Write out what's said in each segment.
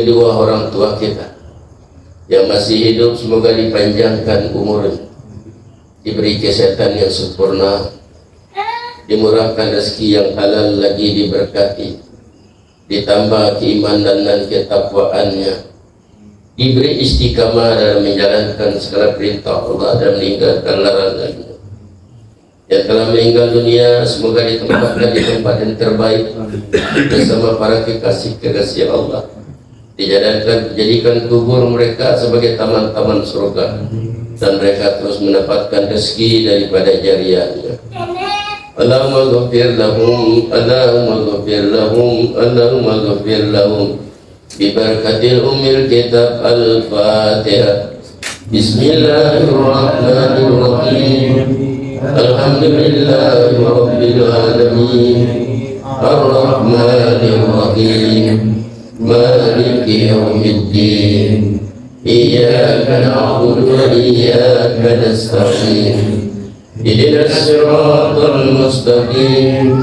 kedua orang tua kita yang masih hidup, semoga dipanjangkan umurnya, diberi kesehatan yang sempurna, dimurahkan rezeki yang halal lagi diberkati, ditambah keimanan dan ketakwaannya, diberi istiqamah dalam menjalankan segala perintah Allah dan meninggalkan larangannya. Yang telah meninggal dunia, semoga ditempatkan di tempat yang terbaik bersama para kekasih-kekasih Allah. Dijadikan kubur mereka sebagai taman-taman surga, dan mereka terus mendapatkan rezeki daripada jariahnya. Allahumma ghafir lahum, Allahumma ghafir lahum, Allahumma ghafir lahum bi barakatil ummil kitab al-Fatihah. Bismillahirrahmanirrahim. Alhamdulillahi rabbil alamin. Ar-Rahmanir Rahim. Maliki yaumiddin. Iyyaka na'budu wa iyyaka nasta'in. Ihdinas siratal mustaqim.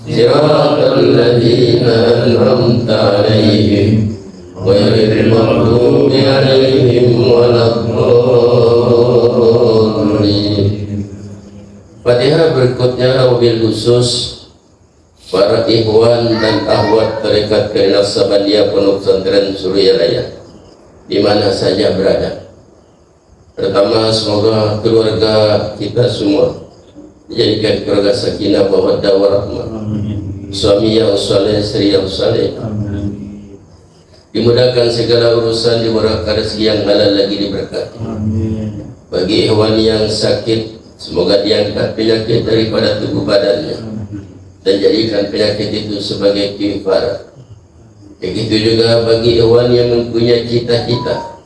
Siratal ladzina an'amta 'alaihim ghairil maghdubi 'alaihim waladdallin. Fatihah berikutnya wabil khusus para ikhwan dan akhwat tarekat Naksabandia Pondok Pesantren Suryalaya di mana saja berada. Pertama, semoga keluarga kita semua dijadikan keluarga sakinah mawaddah warahmah, suami yang saleh, istri yang saleh, dimudahkan segala urusan, dimurahkan rezeki yang halal lagi diberkati. Bagi ikhwan yang sakit, semoga diangkat penyakit daripada tubuh badannya dan jadikan penyakit itu sebagai kifarat. Begitu juga bagi ikhwan yang mempunyai cita-cita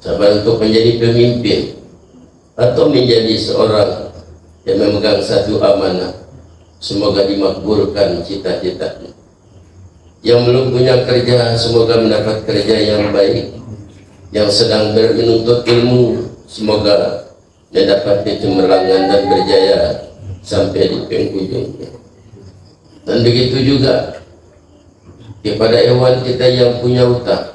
sabar untuk menjadi pemimpin atau menjadi seorang yang memegang satu amanah, semoga dimakbulkan cita-citanya. Yang belum punya kerja, semoga mendapat kerja yang baik. Yang sedang menuntut ilmu, semoga mendapat kecemerlangan dan berjaya sampai di penghujungnya. Dan begitu juga kepada hewan kita yang punya utang,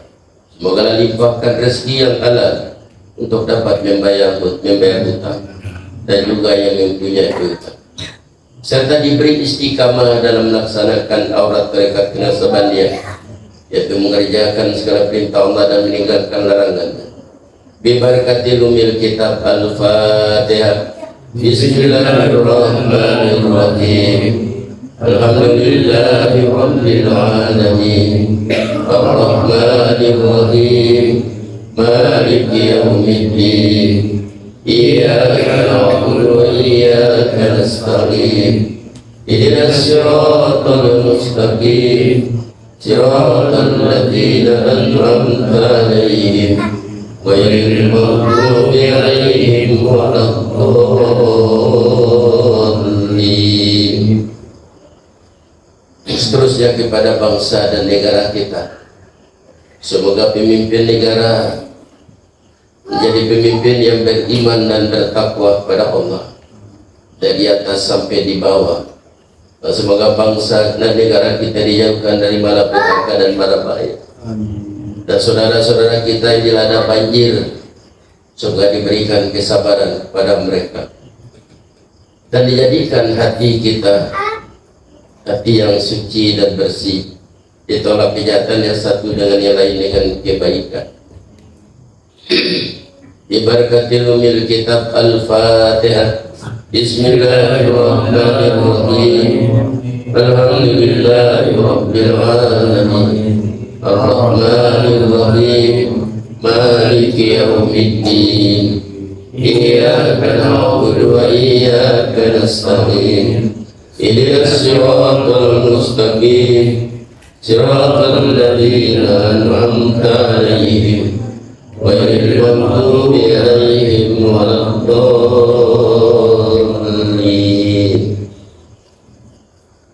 semoga limpahkan rezeki yang halal untuk dapat membayar hutang, dan juga yang mempunyai hutang, serta diberi istiqamah dalam melaksanakan aurat tarekat Naksabandia, yaitu mengerjakan segala perintah Allah dan meninggalkan larangannya. Bi barakatil umil kitab al-Fatihah. Bismillahirrahmanirrahim. Alhamdulillahi rabbil alamin. Ar-Rahmanir Rahim. Maliki yaumiddin. Iyyaka na'budu wa iyyaka nasta'in. Ihdinas siratal mustaqim. Siratal ladzina an'amta 'alaihim ghairil maghdubi 'alaihim waladdallin. Seterusnya kepada bangsa dan negara kita, semoga pemimpin negara menjadi pemimpin yang beriman dan bertakwa kepada Allah dari atas sampai di bawah. Dan semoga bangsa dan negara kita dijauhkan dari malapetaka dan mara bahaya. Dan saudara-saudara kita yang dilanda banjir, semoga diberikan kesabaran kepada mereka dan dijadikan hati kita hati yang suci dan bersih, ditolak kejahatan yang satu dengan yang lain dengan kebaikan. Ibarakatil umil kitab al-Fatihah. Bismillahirrahmanirrahim. Alhamdulillahi rabbil alamin. Ar-Rahmanir Rahim. Maliki yaumiddin. Iyyaka na'budu wa iyyaka nasta'in. Ihdinas siratal mustaqim. Siratal ladzina an'amta 'alaihim ghairil maghdubi 'alaihim waladdallin.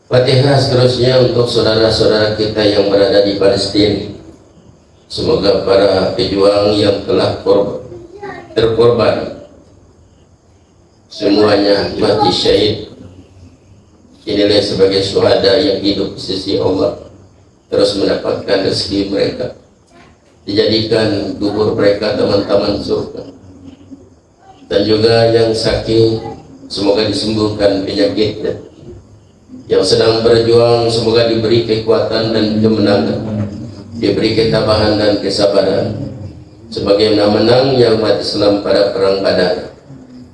Fatihah seterusnya untuk saudara-saudara kita yang berada di Palestina. Semoga para pejuang yang telah terkorban semuanya mati syahid, dinilai sebagai syuhada yang hidup di sisi Allah, terus mendapatkan rezeki mereka dijadikan kubur mereka teman-teman surga. Dan juga yang sakit semoga disembuhkan penyakitnya. Yang sedang berjuang semoga diberi kekuatan dan kemenangan, diberi ketabahan dan kesabaran. Sebagaimana menangnya umat Islam pada perang Badar,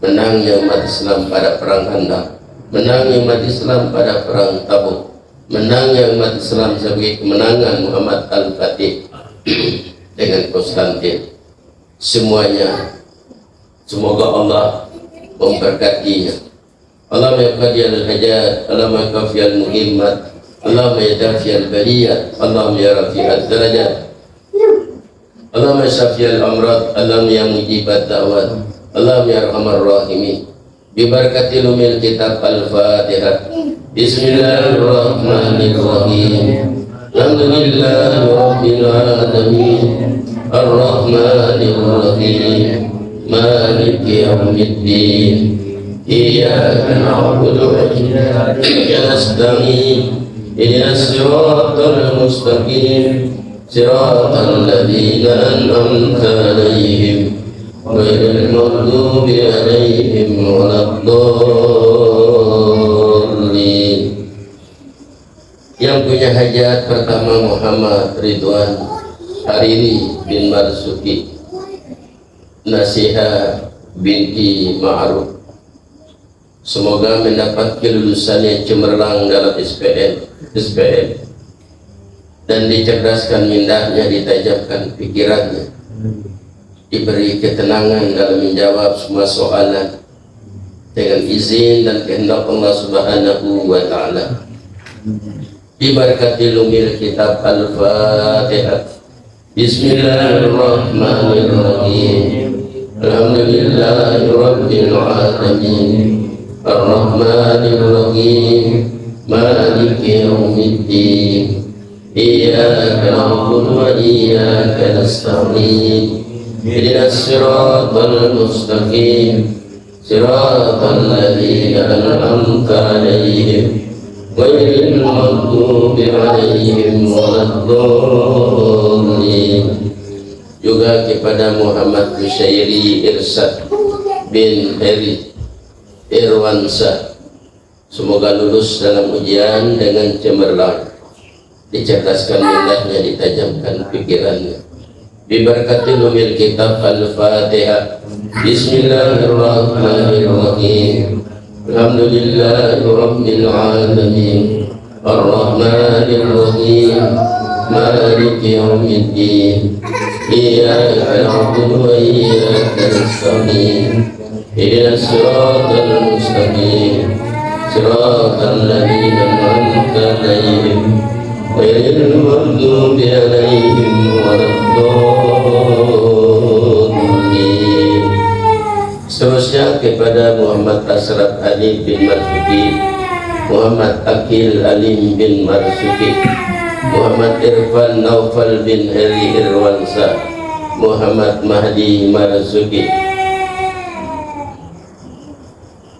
menangnya umat Islam pada perang Khandaq, menangnya umat Islam pada perang Tabuk, menangnya umat Islam sebagai kemenangan Muhammad Al-Fatih dengan Konstantin. Semuanya semoga Allah memberkatinya. Allahumma yaqdi al-hajat, Allahumma kafi al-muhimmat, Allahumma yadafi al-baliyat, Allahumma ya rafi'at darajat, Allahumma syafi al-amrad, Allahumma ya mujibat da'wat, Allahumma ya arhamar rahimin. Bibarakati lumil kitab al-Fatihah. Bismillahirrahmanirrahim. Alhamdulillahi rabbil alamin, ar-rahmanir rahim, maliki yaumiddin. Iyyaka na'budu wa iyyaka nasta'in. Ihdinas siratal mustaqim, siratal ladzina an'amta 'alaihim ghairil maghdubi 'alaihim waladdallin. Yang punya hajat pertama Muhammad Ridwan Hariri bin Marzuki, Nasiha binti Ma'ruf. Semoga mendapat kelulusan yang cemerlang dalam SPM dan dicerdaskan mindahnya, ditajamkan pikirannya, diberi ketenangan dalam menjawab semua soalan dengan izin dan kehendak Allah Subhanahu wa Ta'ala. Diberkati lumil kitab Al-Fatihah. Bismillahirrahmanirrahim. Alhamdulillahi rabbil alamin, ar-rahmanir rahim, maliki yaumiddin. Iyyaka na'budu wa iyyaka nasta'in. Ihdinas siratal mustaqim, siratal ladzina an'amta 'alaihim ghairil maghdubi 'alaihim waladdallin. Juga kepada Muhammad Rusyairi Irsad bin Heri Irwansa, semoga lulus dalam ujian dengan cemerlang, dicerdaskan mindahnya, ditajamkan pikirannya. Biberkati lumil kitab Al-Fatihah. Bismillahirrahmanirrahim. Alhamdulillahi rabbil alamin, ar-rahmanir rahim, maliki yaumiddin. Iyyaka na'budu wa iyyaka nasta'in. Ihdinas siratal mustaqim, siratal ladzina an'amta 'alaihim ghairil maghdubi 'alaihim waladdallin. Seterusnya kepada Muhammad Ashraf Ali bin Marzuki, Muhammad Akil Alim bin Marzuki, Muhammad Irfan Naufal bin Heri Irwansa, Muhammad Mahdi Marzuki.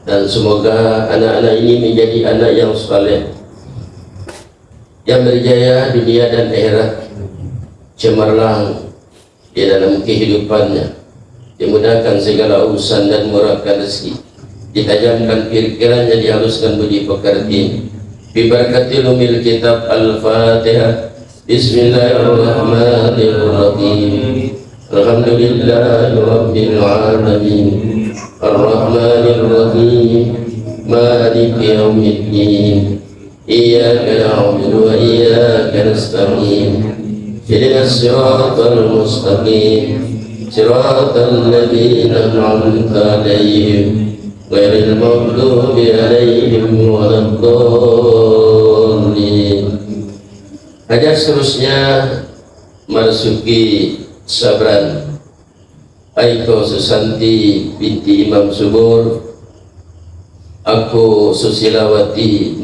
Dan semoga anak-anak ini menjadi anak yang saleh, yang berjaya dunia dan akhirat, cemerlang di dalam kehidupannya, dimudahkan segala urusan dan murahkan rezeki, ditajamkan pikirannya, dihaluskan budi pekerti. Bibarakati lumil kitab Al-Fatihah. Bismillahirrahmanirrahim. Alhamdulillahi rabbil alamin, ar-rahmanir rahim, maliki yaumiddin. Iyyaka na'budu wa iyyaka nasta'in. Ihdinas siratal mustaqim, siratal ladzina an'amta 'alaihim ghairil maghdubi 'alaihim waladdallin. Hajat seterusnya Marzuki Sabran Aiko Susanti binti Imam Subur, aku Susilawati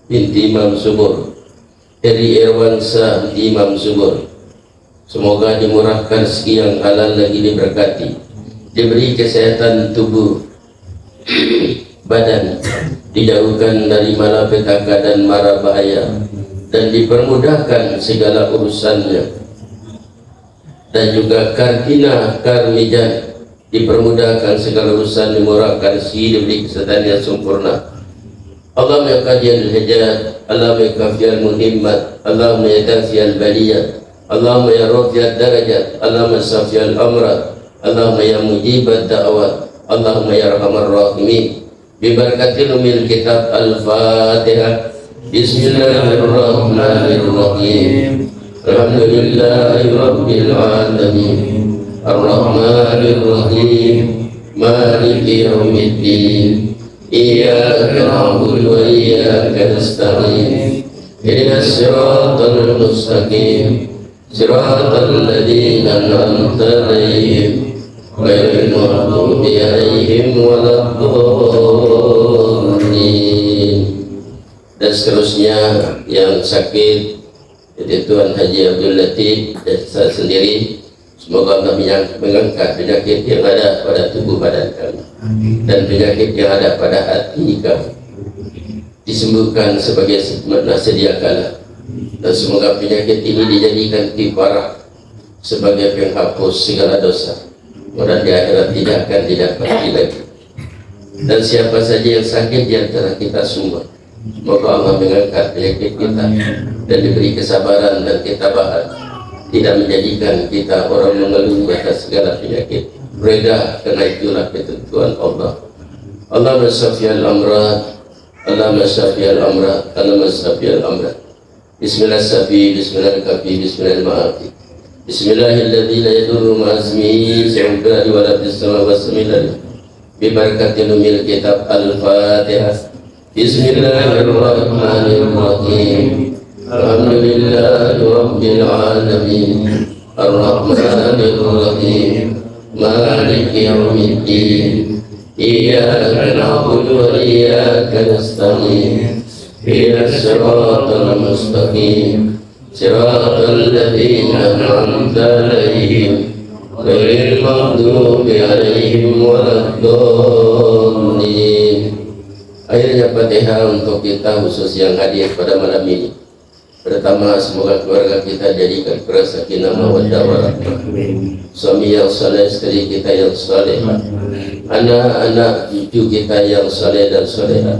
binti Imam Subur, Heri Irwansa binti Imam Subur. Semoga dimurahkan rezeki yang halal lagi diberkati, diberi kesehatan tubuh badan, dijauhkan dari malapetaka dan mara bahaya, dan dipermudahkan segala urusannya. dan juga Kartina Karmijan, dipermudahkan segala urusan, dimurahkan rezeki, diberi kesehatan yang sempurna. Allahumma ya qadiyal hajat, Allahumma ya kafiyal muhimmat, Allahumma ya dafiyal baliyat, Allahumma ya rafiyal darajat, Allahumma safiyal amrat, Allahumma ya mujibat da'awat, Allahumma ya arhamar rahimin. Bibarakatil umil kitab Al-Fatihah. Bismillahirrahmanirrahim. Alhamdulillahi rabbil alamin. Ar-Rahmanir-Rahim. Maliki yaumiddin. Iyyaka na'budu wa iyyaka nasta'in. Ihdinas siratal mustaqim. Siratal ladzina an'amta 'alaihim ghairil maghdubi 'alaihim waladdallin. Dan seterusnya yang sakit, jadi Tuan Haji Abdul Latif dan saya sendiri, semoga Allah mengangkat penyakit yang ada pada tubuh badan kami. Amin. Dan penyakit yang ada pada hati kami disembuhkan sebagai sedia kala. Dan semoga penyakit ini dijadikan kifarah sebagai penghapus segala dosa, dan di akhirat tidak akan didapati lagi. Dan siapa saja yang sakit di antara kita semua, semoga Allah mengangkat penyakit kita dan diberi kesabaran dan ketabahan, tidak menjadikan kita orang mengeluh atas segala penyakit. Reda, karena itulah ketentuan Allah. Allahumma syafiyal amrat, Allahumma syafiyal amrat, Allahumma syafiyal amrat. Bismillahirrahmanirrahim, bismillahirrahmanirrahim, bismillahirrahmanirrahim. Bismillahilladzi la yadurru ma'asmihi syai'un wa la fis samawati wa la bibarakatil umil kitab Al-Fatihah. Bismillahirrahmanirrahim. Alhamdulillahi rabbil alamin. Ar-Rahmanir-Rahim. Maliki yaumiddin. Iyyaka na'budu wa iyyaka nasta'in. Ihdinas siratal mustaqim. Siratal ladzina an'amta 'alaihim ghairil maghdubi 'alaihim waladdallin. Akhirnya Fatihah untuk kita khusus yang hadir pada malam ini. Pertama, semoga keluarga kita jadikan sakinah mawaddah warahmah. Suami yang saleh, istri kita yang salehah, anak-anak cucu kita yang saleh dan salehah,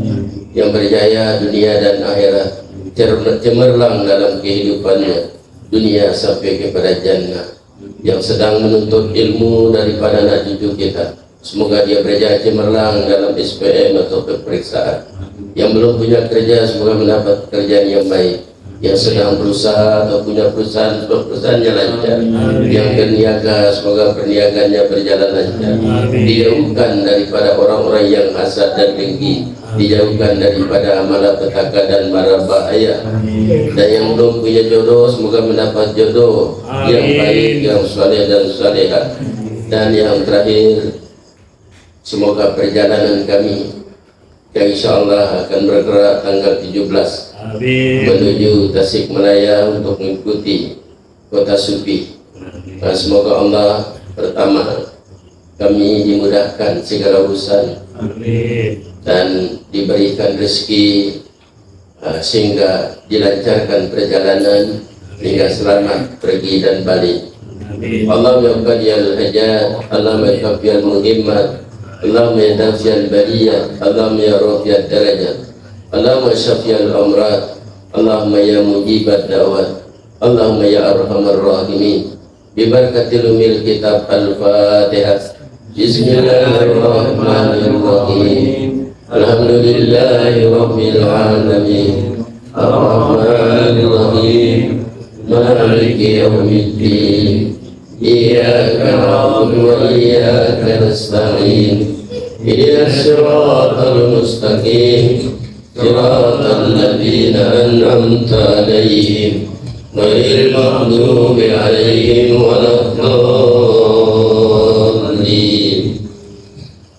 yang berjaya dunia dan akhirat, cemerlang dalam kehidupannya dunia sampai kepada jannah. Yang sedang menuntut ilmu daripada anak cucu kita, semoga dia berjaya cemerlang dalam SPM atau peperiksaan. Yang belum punya kerja, semoga mendapat pekerjaan yang baik. Yang sedang berusaha atau punya perusahaan, perusahaannya lancar. Yang berniaga, semoga perniagaannya berjalan lancar. Dijauhkan daripada orang-orang yang hasad dan dengki, dijauhkan daripada malapetaka dan mara bahaya. Dan yang belum punya jodoh, semoga mendapat jodoh yang baik, yang saleh dan salehah. Dan yang terakhir, semoga perjalanan kami yang insyaAllah akan bergerak tanggal 17 menuju Tasikmalaya untuk mengikuti kota sufi. Dan semoga Allah pertama kami dimudahkan segala urusan dan diberikan rezeki sehingga dilancarkan perjalanan hingga selamat pergi dan balik. Allahumma ya qadiyal hajat, Allahumma ya kafiyal muhimmat, Allahumma ya dafiyal baliyat, Allahumma ya rafiyal darajat, Allahumma syafiyal amrat, Allahumma ya mujibat da'wat, Allahumma ya arhamar rahimin. Bibarakatil umil kitab Al-Fatihah. Bismillahirrahmanirrahim. Alhamdulillahi rabbil alamin. Ar-Rahmanir-Rahim. Maliki yaumiddin. Iyyaka na'budu wa iyyaka nasta'in. Ihdinas siratal mustaqim. Siratal ladzina an'amta 'alaihim ghairil maghdubi 'alaihim waladdallin.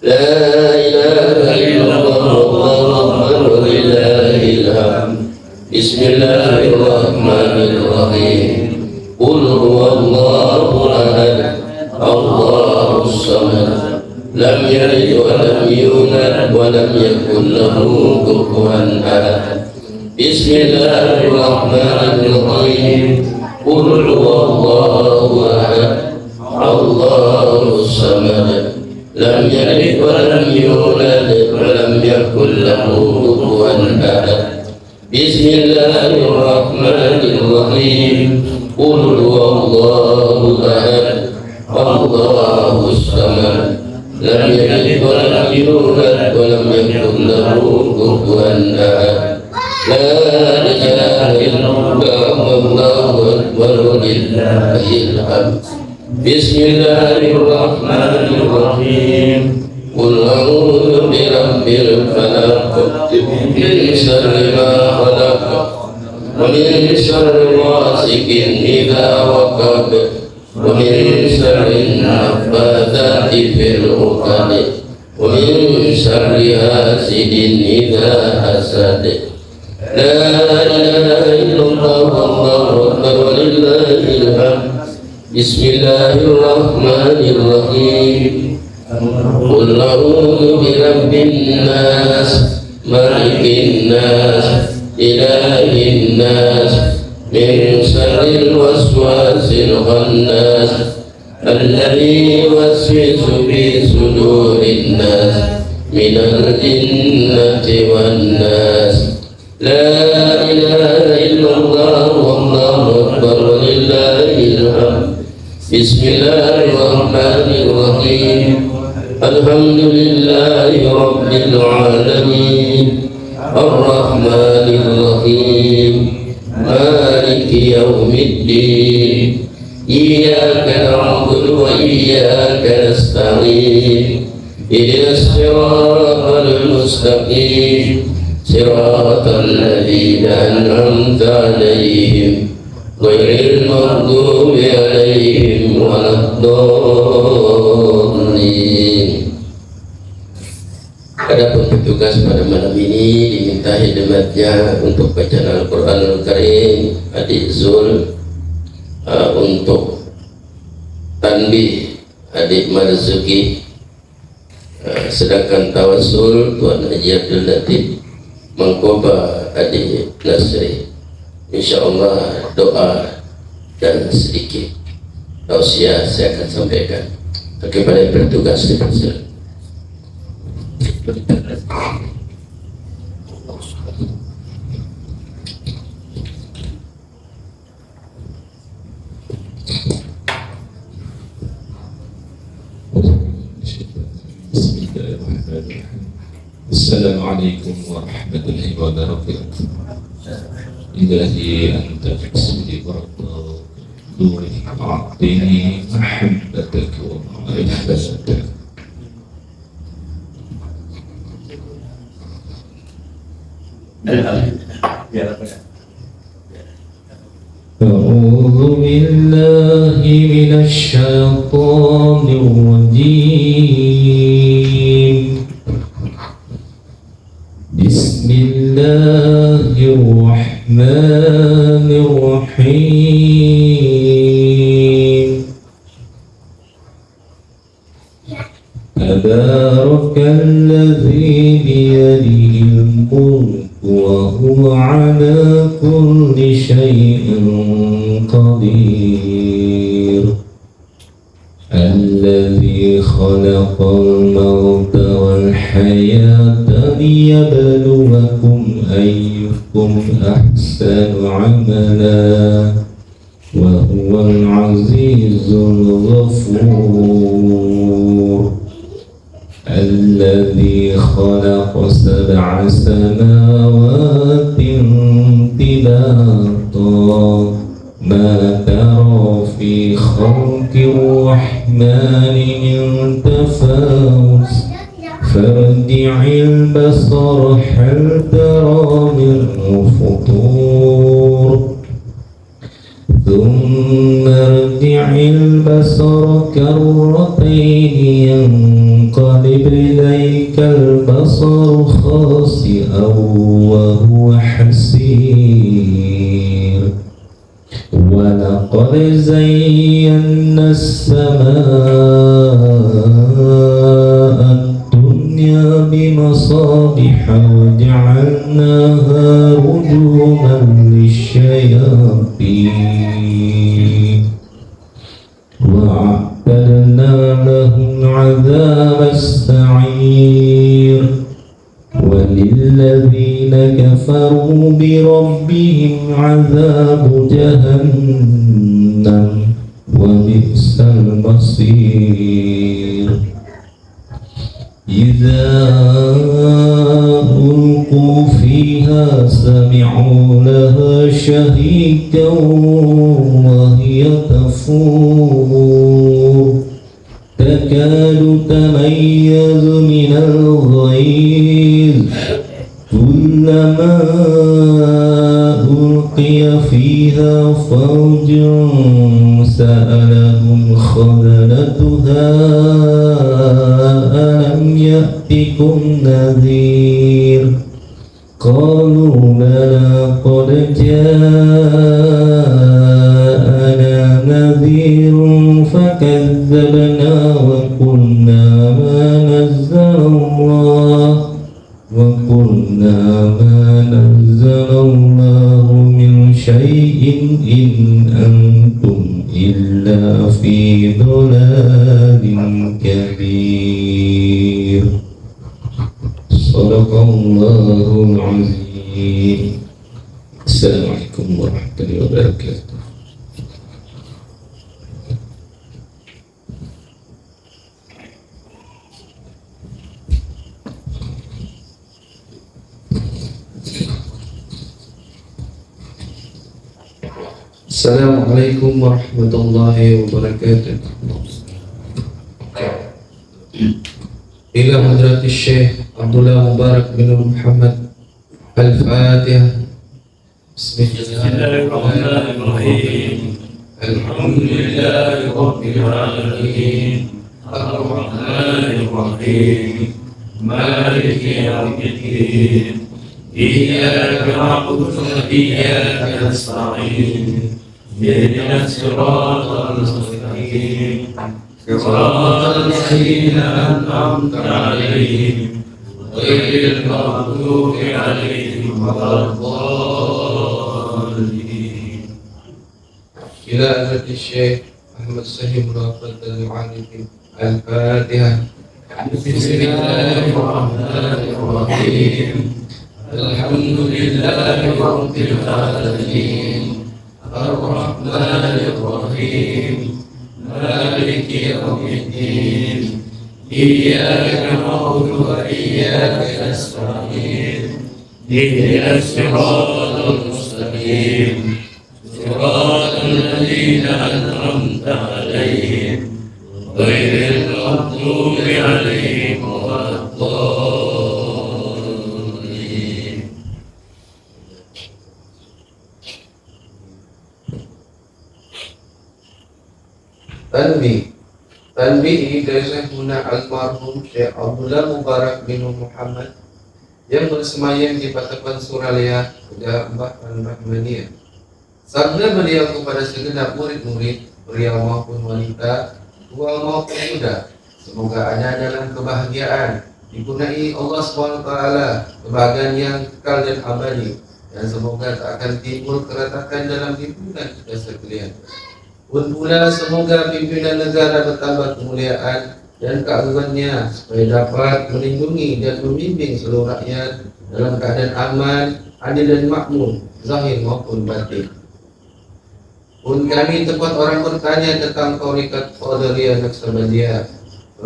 La ilaha illallah Muhammadur rasulullah. Bismillahirrahmanirrahim. Qul huwallahu ahad, Allahus samad, lam yalid wa lam yulad wa lam yakul lahu kufuwan ahad. Bismillahirrahmanirrahim. قل هو الله أحد الله الصمد لم يلد ولم يولد ولم يكن له كفوا أحد بسم الله الرحمن الرحيم قل هو الله أحد الله الصمد لم يلد ولم يولد ولم يكن له كفوا أحد لا إله إلا الله والله أكبر ولله الحمد بسم الله الرحمن الرحيم قل أعوذ برب الفلق من شر ما خلق ومن شر غاسق إذا وقب ومن شر النفاثات في العقد ومن شر حاسد إذا حسد لا إله إلا الله والله أكبر ولله الحمد بسم الله الرحمن الرحيم قل أعوذ برب الناس ملك الناس إله الناس من شر الوسواس الخناس الذي يوسوس في صدور الناس من الجنة والناس لا إله إلا الله والله أكبر ولله الحمد بسم الله الرحمن الرحيم الحمد لله رب العالمين الرحمن الرحيم مالك يوم الدين إياك نعبد وإياك نستعين اهدنا الصراط المستقيم صراط الذين أنعمت عليهم غير المغضوب عليهم ولا الضالين. Adapun petugas pada malam ini diminta khidmatnya untuk bacaan Al-Quranul Karim adik Zul, untuk tanbih adik Marzuki, sedangkan tawasul Tuan Haji Abdul Latif, Mangkoba adik Nasri. InsyaAllah doa dan sedikit tausiah saya akan sampaikan kepada bertugas di Persel. Assalamualaikum warahmatullahi wabarakatuh. Ilahi anta fiksili warahmatullahi a'tini mahabbataka wa ma'rifataka. أعوذ بالله من الشيطان الرجيم بسم الله الرحمن الرحيم تبارك الذي بيده الملك وهو على كل شيء قدير الذي خلق الموت والحياة ليبلوكم أيكم أحسن عملا وهو العزيز الغفور الذي خلق 7 سماوات طباقا ما ترى في خلق الرحمن من تفاوت فارجع البصر هل ترى من فطور ثم ارجع البصر كرتين ينقلب إليك البصر خاسئا وهو حسير ولقد زينا السماء الدنيا الدنيا بمصابيح وجعلناها رجوما للشياطين وأعتدنا لهم عذاب السعير وللذين كفروا بربهم عذاب جهنم وبئس المصير إذا ألقوا فيها سمعوا لها شهيقا وهي تفور تكاد تميز من الغيظ كلما ألقي فيها فوج سألهم خزنتها ألم يأتكم نذير قالوا بلى قد جاءنا نذير فكذبنا وقلنا ما نزل الله من شيء إن أنتم إلا في ضلال كبير صدق الله العظيم. السلام عليكم ورحمة الله وبركاته. Assalamualaikum warahmatullahi wabarakatuh. Ila hadrati Syekh Abdullah Mubarak bin Muhammad Al-Fatihah. Bismillahirrahmanirrahim. Alhamdulillahi Rabbil Alamin Ar-Rahmanir Rahim Maliki Yawmiddin Iyyaka na'budu wa iyyaka nasta'in اهدنا الصراط المستقيم صراط الذين أنعمت عليهم غير المغضوب عليهم ولا الضالين. إلى حضرة الشيخ أحمد سهيم رافض المعلم الفاتحة. بسم الله الرحمن الرحيم الحمد لله رب العالمين الرحمن الرحيم مالك يوم الدين إياك نعبد وإياك نستعين اهدنا الصراط المستقيم صراط الذين أنعمت عليهم غير المغضوب عليهم ولا الضالين. Tanbih dari Syekhuna almarhum Syekh Abdullah Mubarak bin Muhammad yang bersemayam di Patapan Suralaya, Mbah Rahmaniyah. Sabda beliau kepada segenap murid-murid, pria maupun wanita, tua maupun muda, semoga Anda dalam kebahagiaan, dikunai Allah SWT, kebahagiaan yang kekal dan abadi, dan semoga tak akan timbul keretakan dalam hubungan kita sekalian. Pun pula semoga pimpinan negara bertambah kemuliaan dan keagungannya supaya dapat melindungi dan membimbing seluruh rakyat dalam keadaan aman, adil dan makmur, zahir maupun batin. Pun kami tempat orang bertanya tentang Tarekat Qadariyah Naqsabandiyah,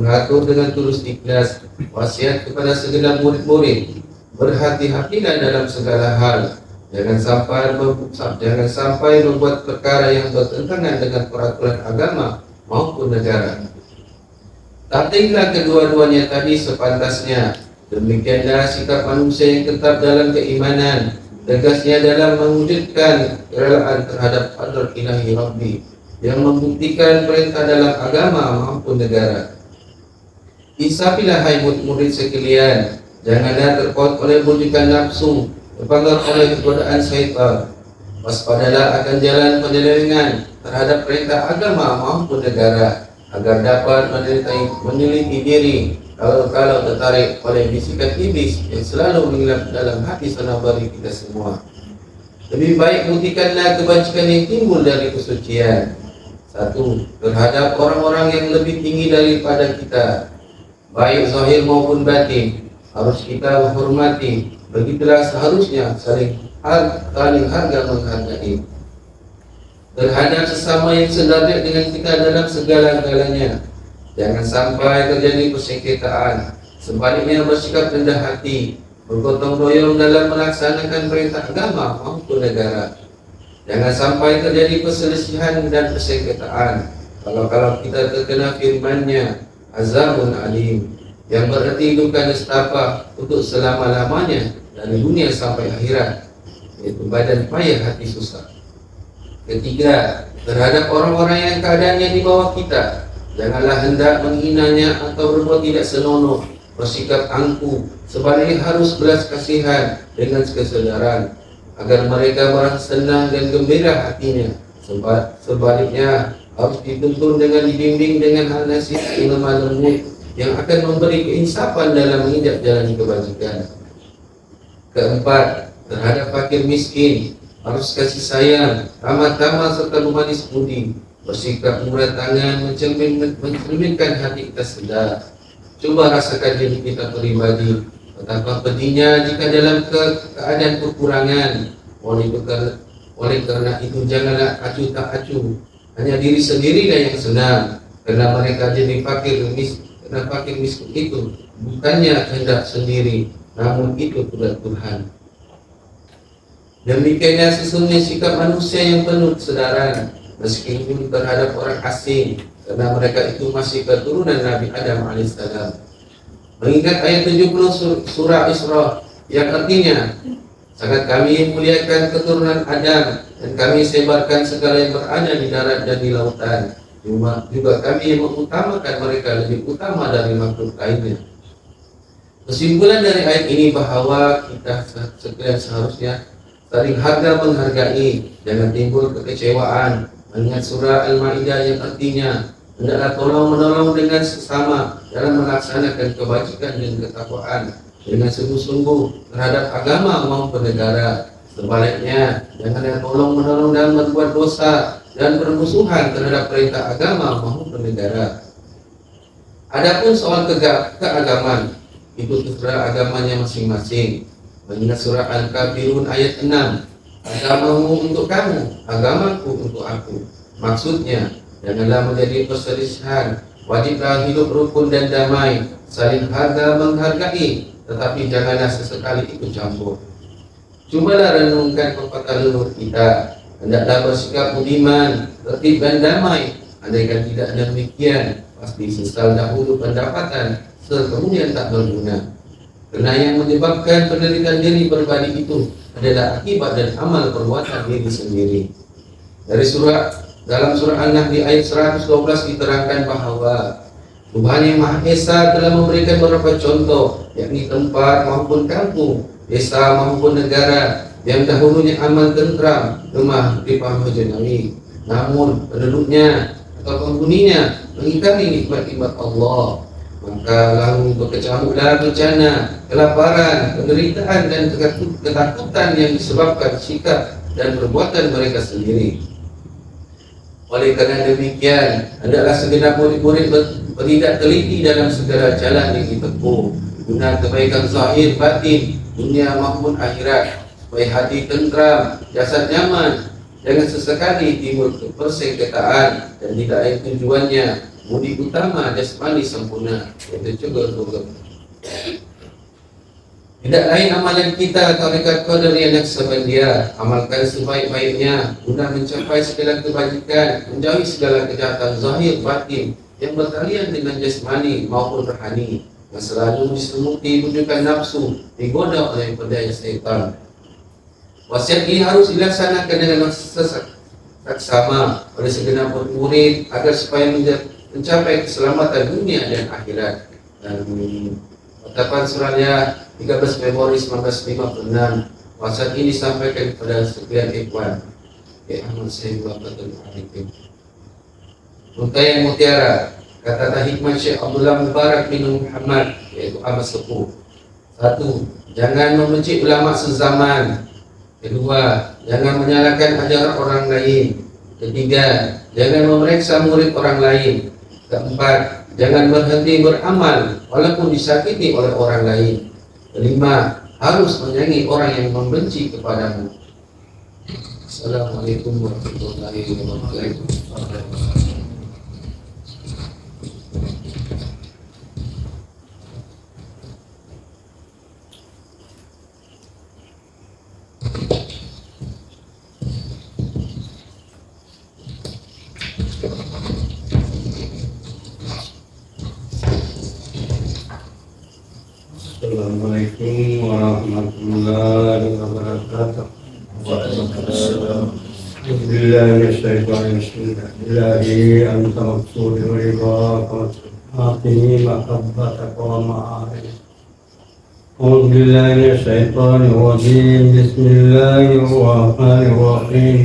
mengatur dengan tulus ikhlas wasiat kepada segenap murid-murid, berhati-hatilah dalam segala hal. Jangan sampai membuat perkara yang bertentangan dengan peraturan agama maupun negara. Taatilah kedua-duanya tadi sepantasnya. Demikianlah sikap manusia yang tetap dalam keimanan, tegasnya dalam mewujudkan kerelaan terhadap hadrat ilahi Rabbi, yang membuktikan perintah dalam agama maupun negara. Insafilah hai murid sekalian, janganlah terpaut oleh bujukan nafsu, terpengaruh oleh godaan syaitan. Waspadalah akan jalan penyelewengan terhadap perintah agama maupun negara, agar dapat meneliti diri kalau tertarik oleh bisikan iblis yang selalu menghilap dalam hati sanubari kita semua. Lebih baik buktikanlah kebajikan yang timbul dari kesucian. Satu, terhadap orang-orang yang lebih tinggi daripada kita, baik zahir maupun batin, harus kita hormati. Begitulah seharusnya saling harga menghargai. Terhadap sesama yang sederajat dengan kita dalam segala-galanya, jangan sampai terjadi persengketaan. Sebaliknya bersikap rendah hati, bergotong royong dalam melaksanakan perintah agama maupun negara. Jangan sampai terjadi perselisihan dan persengketaan. Kalau kita terkena firman-Nya, azabun alim, yang berarti duka nestapa untuk selama-lamanya dari dunia sampai akhirat, yaitu badan payah hati susah. Ketiga, terhadap orang-orang yang keadaannya di bawah kita, janganlah hendak menghinanya atau berbuat tidak senonoh, bersikap angkuh. Sebaliknya harus belas kasihan dengan kesedaran, agar mereka merasa senang dan gembira hatinya. Sebaliknya harus dituntun dengan dibimbing dengan hal nasihat yang lemah lembut, yang akan memberi keinsafan dalam menginjak jalan kebajikan. Keempat, terhadap fakir miskin harus kasih sayang, ramah tamah serta memanis budi, bersikap murah tangan, mencerminkan hati kita sedar. Coba rasakan diri kita pribadi, betapa pedihnya jika dalam keadaan kekurangan. Oleh karena itu janganlah acuh tak acuh, hanya diri sendirilah yang senang, karena mereka jadi fakir miskin itu bukannya kehendak sendiri, namun itu kehendak Tuhan. Demikianlah sesungguhnya sikap manusia yang penuh kesedaran, meskipun terhadap orang asing, karena mereka itu masih keturunan Nabi Adam alaihissalam. Mengingat ayat 70 surah Isra yang artinya, sangat kami muliakan keturunan Adam dan kami sebarkan segala yang berada di darat dan di lautan. Juga kami mengutamakan mereka lebih utama dari makhluk lainnya. Kesimpulan dari ayat ini bahwa kita sekalian seharusnya saling harga menghargai, jangan timbul kekecewaan. Mengingat surah Al-Maidah yang artinya, hendaklah tolong-menolong dengan sesama dalam melaksanakan kebajikan dan ketakwaan dengan sungguh-sungguh terhadap agama maupun negara. Sebaliknya, janganlah tolong-menolong dalam berbuat dosa dan bermusuhan terhadap perintah agama maupun negara. Adapun soal keagamaan, itu terserah agamanya masing-masing. Mengingat surah Al-Kafirun ayat 6, agamamu untuk kamu, agamaku untuk aku. Maksudnya, janganlah menjadi perselisihan, wajiblah hidup rukun dan damai, saling harga menghargai, tetapi janganlah sesekali ikut campur. Cubalah renungkan pepatah leluhur kita, hendaklah bersikap budiman, tertib dan damai. Andaikan tidak demikian, pasti sesal dahulu pendapatan, kemudian tak berguna. Karena yang menyebabkan penderitaan diri berbadi itu adalah akibat dan amal perbuatan diri sendiri. Dalam surah An-Nahl di ayat 112 diterangkan bahwa Tuhan yang Maha Esa telah memberikan beberapa contoh, yakni tempat maupun kampung, desa maupun negara yang dahulunya aman tentram, gemah dipah hujanami. Namun penduduknya atau penghuninya mengingkari nikmat-nikmat Allah, maka lalu berkecamuklah bencana, kelaparan, penderitaan dan ketakutan yang disebabkan sikap dan perbuatan mereka sendiri. Oleh karena demikian, hendaklah segenap murid-murid bertindak teliti dalam segala jalan yang ditempuh, guna kebaikan zahir batin, dunia maupun akhirat, supaya hati tentram, jasad nyaman. Jangan sesekali timbul persengketaan dan tidak ada tujuannya. Budi utama jasmani sempurna, yaitu juga surga. Tidak lain amalan kita tarekat qadariyah naqsabandiyah, amalkan sebaik-baiknya guna mencapai segala kebajikan, menjauhi segala kejahatan zahir batin yang bertalian dengan jasmani maupun rohani, yang selalu diselimuti bujukan nafsu, digoda oleh pedaya syaitan. Wasiat ini harus dilaksanakan dengan seksama oleh segenap murid agar supaya mencapai keselamatan dunia dan akhirat. Dan Ucapan surahnya 13 Februari 1956. Wasiat ini disampaikan kepada sekian ikhwan. Ahmad Syekh Bapak Arifin. Untayan Mutiara, Kata hikmah Syekh Abdullah Mubarak bin Muhammad, yaitu Abah Sepuh. 1. Jangan membenci ulama sezaman. 2. Jangan menyalahkan ajaran orang lain. 3. Jangan memeriksa murid orang lain. 4. Jangan berhenti beramal walaupun disakiti oleh orang lain. 5. Harus menyayangi orang yang membenci kepadamu. Assalamualaikum warahmatullahi wabarakatuh. Assalamualaikum warahmatullahi wabarakatuh. Bismillahirrahmanirrahim. Anta maksudi wa ridha atini mahabbataka wa ma'arif. Alhamdulillahi minasyaitonirrajim. Bismillahirrahmanirrahim.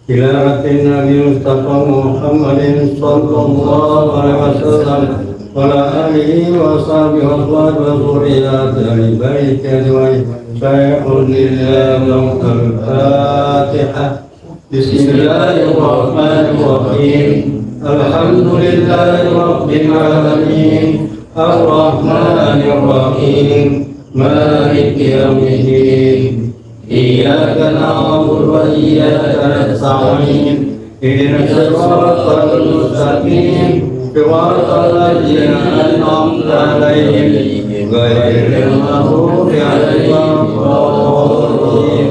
Tilawatin Nabi Mustafa Muhammadin sallallahu alaihi wasallam wala alihi wa sahbihi wa dzurriyyati ahli baiti ajmain. Alhamdulillah. Al-Fatihah. Bismillahirrahmanirrahim. Alhamdulillahi rabbil alamin. Ar-Rahmanir-Rahim. Maliki yaumiddin. Iyyaka na'budu wa iyyaka nasta'in. Ihdinas siratal mustaqim. Siratal ladzina an'amta 'alaihim ghairil maghdubi 'alaihim waladdallin.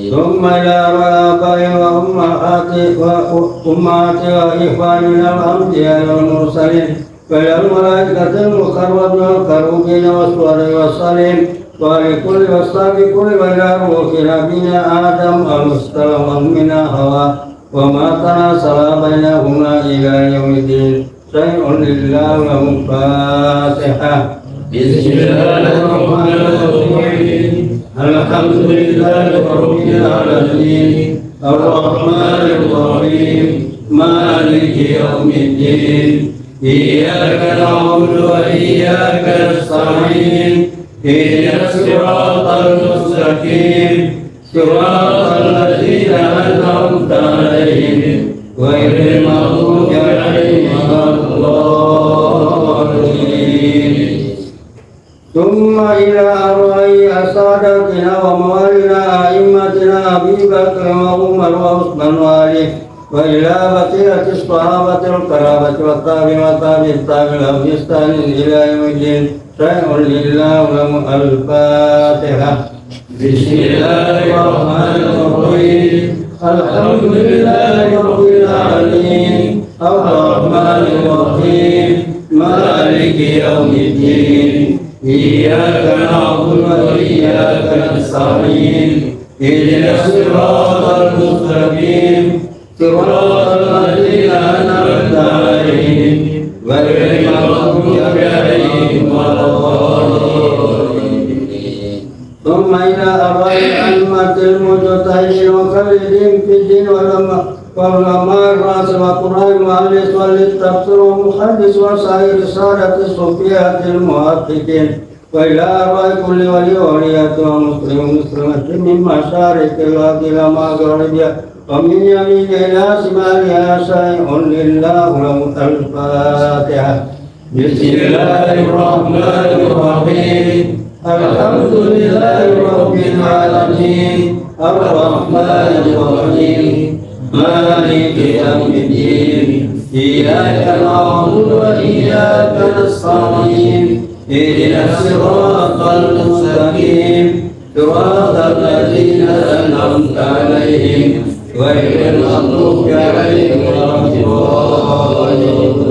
Thumma ila aba'i wa ummahati wa ikhwanina al-anbiya'i wal mursalin wal malaikatil muqarrabin wal karubin was-suhari was-salim wa likulli wasabiqul wa ila ruhi nabiyina Adam al-mustalam minna Hawa wa ma tanasala bainahuma ila yaumiddin. Syai'un lillahi wa Fatihah. Bismillahirrahmanirrahim. Alhamdulillahi rabbil alamin. Ar-Rahmanir-Rahim. Maliki yaumiddin. Iyyaka na'budu wa iyyaka nasta'in. Ihdinas siratal mustaqim. Siratal ladzina an'amta 'alaihim ghairil maghdubi 'alaihim waladdallin. Thumma ila arwahi asadatina wa mawalina a'immatina Abi Bakr wa Umar wa Utsman wa Ali wa ila baqiyati sahabatil karabati wa tabi'in tabi'in ila yaumiddin. Syai'un lillahi wa al-Fatihah. Bismillahirrahmanirrahim. Alhamdulillahi rabbil alamin. Ar-Rahmanir-Rahim. Maliki yaumiddin. Iyyaka na'budu wa iyyaka nasta'in. Ihdinas siratal mustaqim. Siratal ladzina an'amta 'alaihim ghairil maghdubi 'alaihim waladdallin. ثم إلى أرواح أئمة المجتهدين ومقلدين في الدين والعلماء الراسخ وقراء المؤلف والتفسير والمحدث وسائر السادة الصوفية المحققين وإلى أرواح كل ولي وولية ومسلم ومسلمة من مشارق الأرض إلى مغربها ومن يمين إلى شمالها. شيء لله الفاتحة. بسم الله الرحمن الرحيم. Alhamdulillahi rabbil alamin. Ar-Rahmanir Rahim. Maliki yaumiddin. Iyyaka na'budu wa iyyaka nasta'in. Ihdinas siratal mustaqim. Siratal ladzina an'amta 'alaihim ghairil maghdubi 'alaihim waladdallin.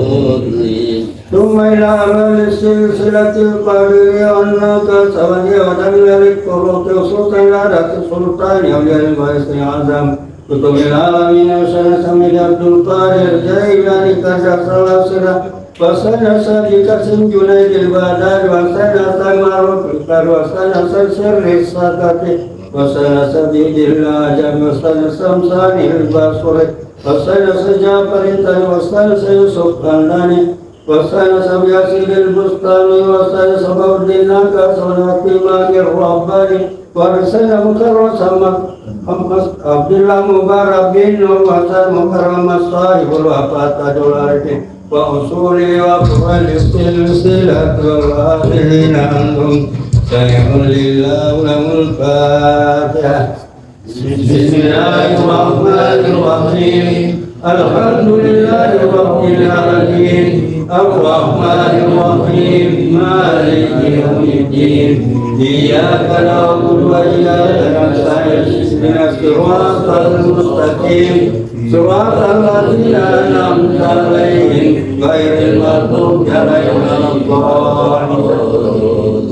ثم إلى أمام السلسلة القادرية والناقة سوانية ودليل الطرق خصوصا إلى ذات السلطان أولياء البائس الأعظم كتب العالمين وسنة سميد عبد القادر جيلاني كذا سلاسلة وسنة سابقة جنيد البغداد وسنة معروف القار وسنة سر الساقط وسنة سبيد العجم وسنة سمسان البصري Wasana saja perintah wasana Yusuf Kandani wasana Sabyasidil Bustani wasana Sababuddin Naka Sonati Magir Rabbani wasana Mukarram sama Abdullah Mubarak bin Nur wasan Mukarram Sahibul Wafat Adularti wa usuli wa fuhal silsilatul akhirina antum sayhul lillah ulamul Fatihah. Bismillahirrahmanirrahim. Alhamdulillahi rabbil alamin. Ar-Rahmanir-Rahim. Maliki yaumiddin. Iyyaka na'budu wa iyyaka nasta'in. Ihdinas siratal mustaqim. Siratal ladzina an'amta 'alaihim ghairil maghdubi 'alaihim waladdallin.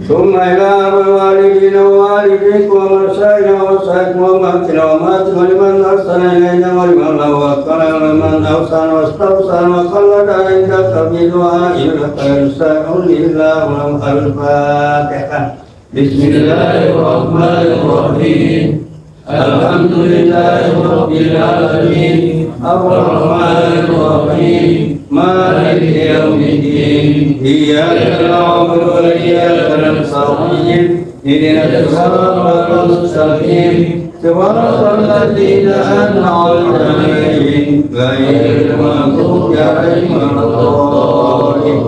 ثم إلى والدينا ووالديك ومشايخنا ومشايخكم وأمهاتنا وأمهاتكم ولمن أرسل إلينا ولمن له وكلنا ولمن أوصانا واستوصانا وخلد عندك بدعاء الخير سائر لله ولهم الفاتحة. بسم الله الرحمن الرحيم. الحمد لله رب العالمين الرحمن الرحيم مالك يوم الدين إياك نعبد وإياك نستعين اهدنا الصراط المستقيم صراط الذين أنعمت عليهم غير المغضوب عليهم ولا الضالين.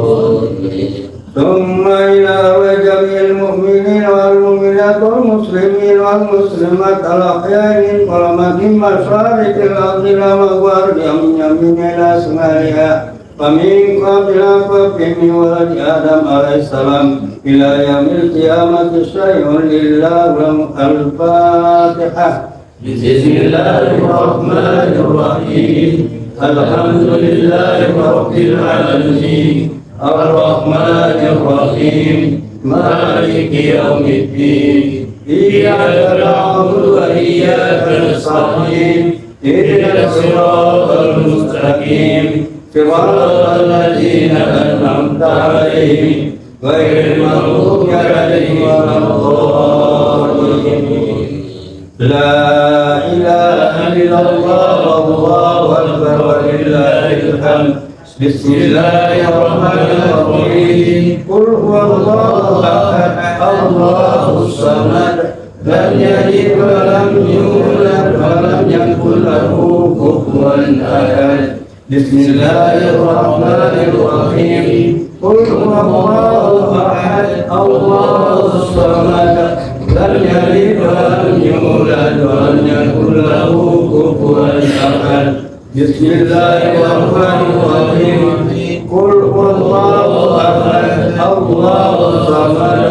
ثم إلى جميع المؤمنين والمؤمنات والمسلمين والمسلمات الأحياء منهم ومن مشارق الأرض إلى مغاربها من يمين إلى شمالها ومن قبل وفم ولد آدم عليه السلام إلى يوم القيامة شيء لله الفاتحة. بسم الله الرحمن الرحيم. الحمد لله رب العالمين الرحمن الرحيم مالك يوم الدين إياك نعبد وإياك نستعين اهدنا الصراط المستقيم صراط الذين أنعمت عليهم غير المغضوب عليهم ولا الضالين. لا إله إلا الله والله أكبر ولله الحمد. بسم الله الرحمن الرحيم. قل هو الله أحد الله الصمد لم يلد ولم يولد ولم يكن له كفوا أحد. بسم الله الرحمن الرحيم. قل هو الله أحد الله الصمد لم يلد ولم يولد ولم يكن له كفوا أحد. بسم الله الرحمن الرحيم. قل هو الله أحد الله الصمد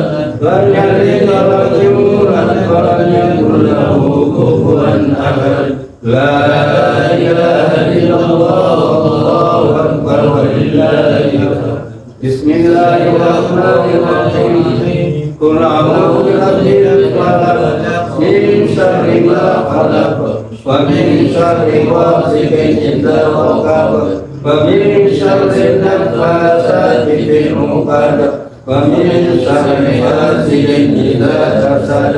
لم يلد ولم يولد ولم يكن له كفوا أحد. لا إله إلا الله والله أكبر ولله الحمد. بسم الله الرحمن الرحيم. قل أعوذ برب الفلق من شر ما خلق ومن شر غاسق إذا وقب ومن شر النفاثات في العقد ومن شر حاسد إذا حسد.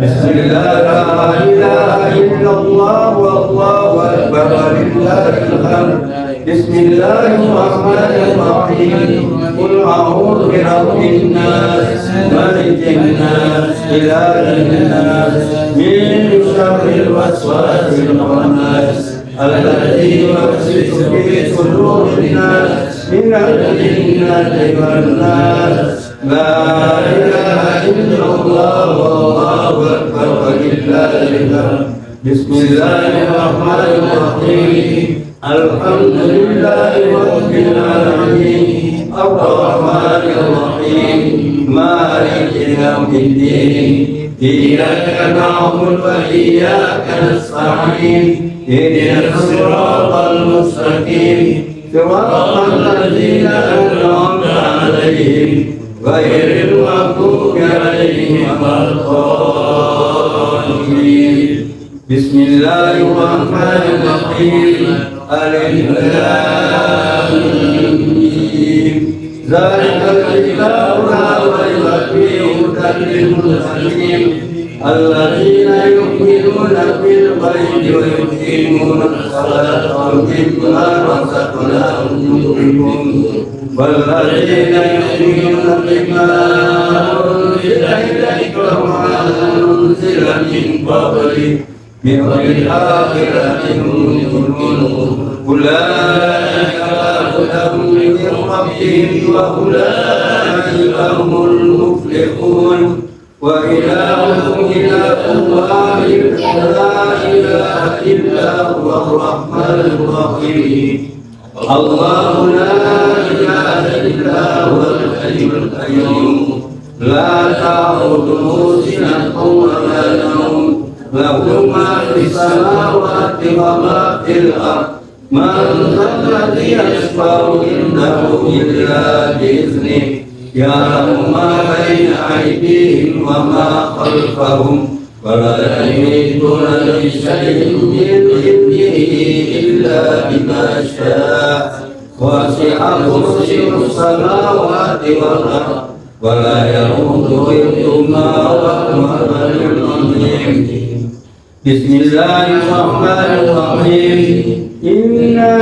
بسم الله لا إله إلا الله والله أكبر ولله الحمد. بسم الله الرحمن الرحيم. قل أعوذ برب الناس ملك الناس إله الناس من شر الوسواس الخناس الذي يوسوس في صدور الناس من الجنة والناس. لا إله إلا الله والله أكبر ولله الحمد. بسم الله الرحمن الرحيم. الحمد لله رب العالمين الرحمن الرحيم مالك يوم الدين إياك نعبد وإياك نستعين اهدنا الصراط المستقيم صراط الذين أنعمت عليهم غير المغضوب عليهم ولا الضالين. بسم الله الرحمن الرحيم. ألف لام ميم. ذلك الكتاب لا ريب فيه هدى للمتقين الذين يؤمنون بالغيب ويقيمون الصلاة ومما رزقناهم ينفقون والذين يؤمنون بما أنزل إليك وما أنزل من قبلك بالآخرة هم يؤمنون أولئك هدى من ربهم وأولئك هم المفلحون وإلهكم إله واحد لا إله إلا هو الرحمن الرحيم الله لا إله إلا هو الحي القيوم لا تأخذه سنة ولا نوم له ما في السماوات وما في الأرض من ذا الذي يشفع عنده إلا بإذنه يعلم ما بين أيديهم وما خلفهم ولا يحيطون بشيء من علمه إلا بما شاء وسع كرسيه السماوات والأرض ولا يؤوده حفظهما وهو العلي العظيم بسم الله الرحمن الرحيم إنا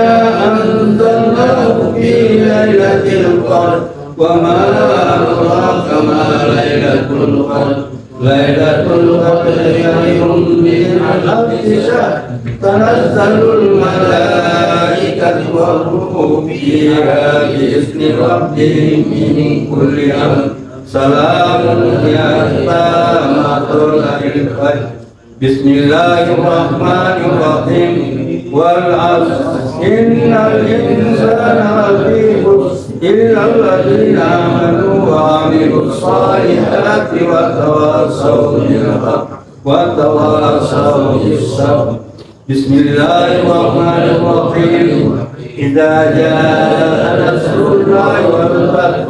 أنزلناه في ليلة القدر وما أدراك ما ليلة القدر ليلة القدر خير من ألف شهر تنزل الملائكة والروح فيها بإذن ربهم من كل أمر سلام هي حتى مطلع الفجر بسم الله الرحمن الرحيم والعصر إن الإنسان لفي خسر إلا الذين آمنوا وعملوا الصالحات وتواصوا بالحق وتواصوا بالصبر بسم الله الرحمن الرحيم إذا جاء نصر الله والفتح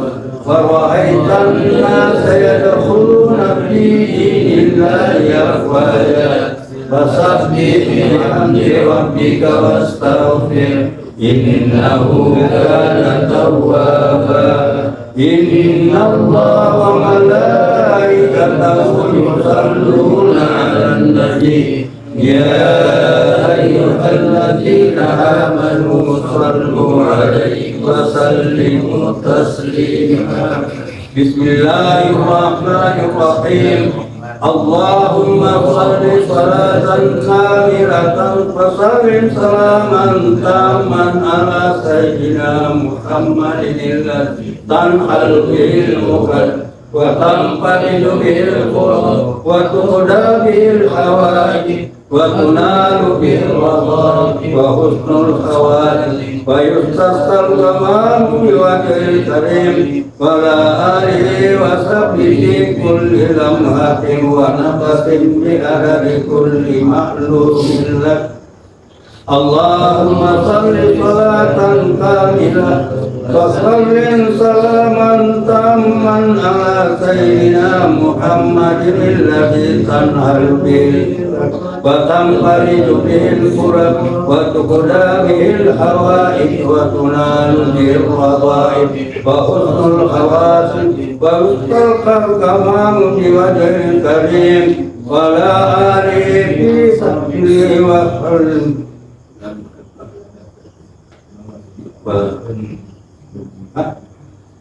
ورأيت الناس يدخلون في دين الله أفواجا فسبح بحمد ربك واستغفر إنه كان توابا إن الله وملائكته يصلون على النبي يا أيها الذين آمنوا صلوا عليه وسلموا تسليما بسم الله الرحمن الرحيم اللهم صل صلاة كاملة وسلم سلاما تاما على سيدنا محمد الذي تنحل به العقد وتنفرد به القرب وتهدى به الحوائج وتنال به الرضا وحسن الخواتم ويستسقى الغمام بوجه الكريم وعلى آله وصحبه في كل لمحة ونفس بعدد كل مخلوق لك اللهم صل صلاة كاملة وسلم سلاما تاما على سيدنا محمد الذي تنهل به وتنفرج به الكرب وتقضى به الحوائج وتنال به الرغائب وحسن الخواتم ويستلقى الغمام بوجه الكريم وعلى آله في صحبه وسلم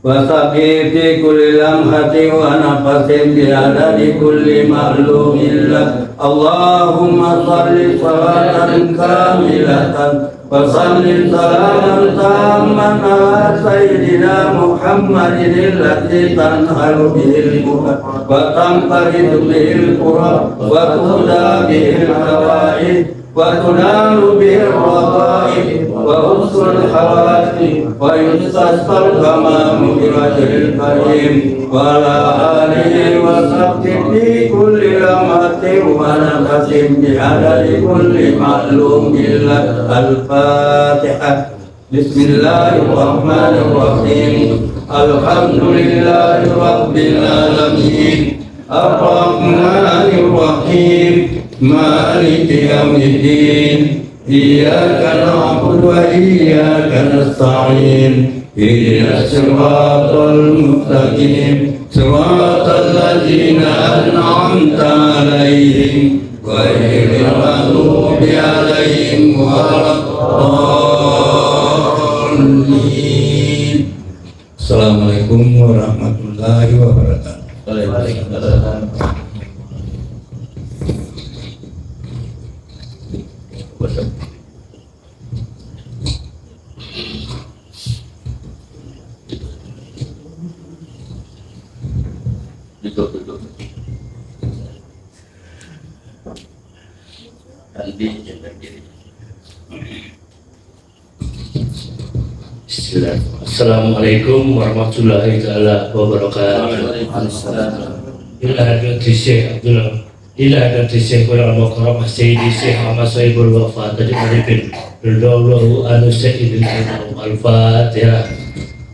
وسقي في كل لمحة ونفس بعدد كل معلوم لك اللهم صل صلاة كاملة وسلم سلاما تاما على سيدنا محمد الذي تنهل به الكرب وتنفرد به الكرب وتهدى به الحوائج وتنال به الرغائب وحسن الخواتم ويستسقى الغمام بوجه الكريم وعلى آله وصحبه في كل لمحة ونفس بعدد كل معلوم لك الفاتحة بسم الله الرحمن الرحيم الحمد لله رب العالمين الرحمن الرحيم مالك يوم الدين إياك نعبد وإياك نستعين اهدنا الصراط المستقيم صراط الذين أنعمت عليهم ghairil maghdubi 'alaihim waladdallin. Assalamualaikum warahmatullahi wabarakatuh. Duduk. Nanti jangan diri. Assalamualaikum warahmatullahi taala wabarakatuh. Ila hadrati Syekh Abdullah, ila hadrati Syekh Al-Mukarram Sayyidi Syekh Muhammad Sahibul Wafa Tajib Arifin radhiyallahu anhu Sayyidil Anam. Al-Fatihah.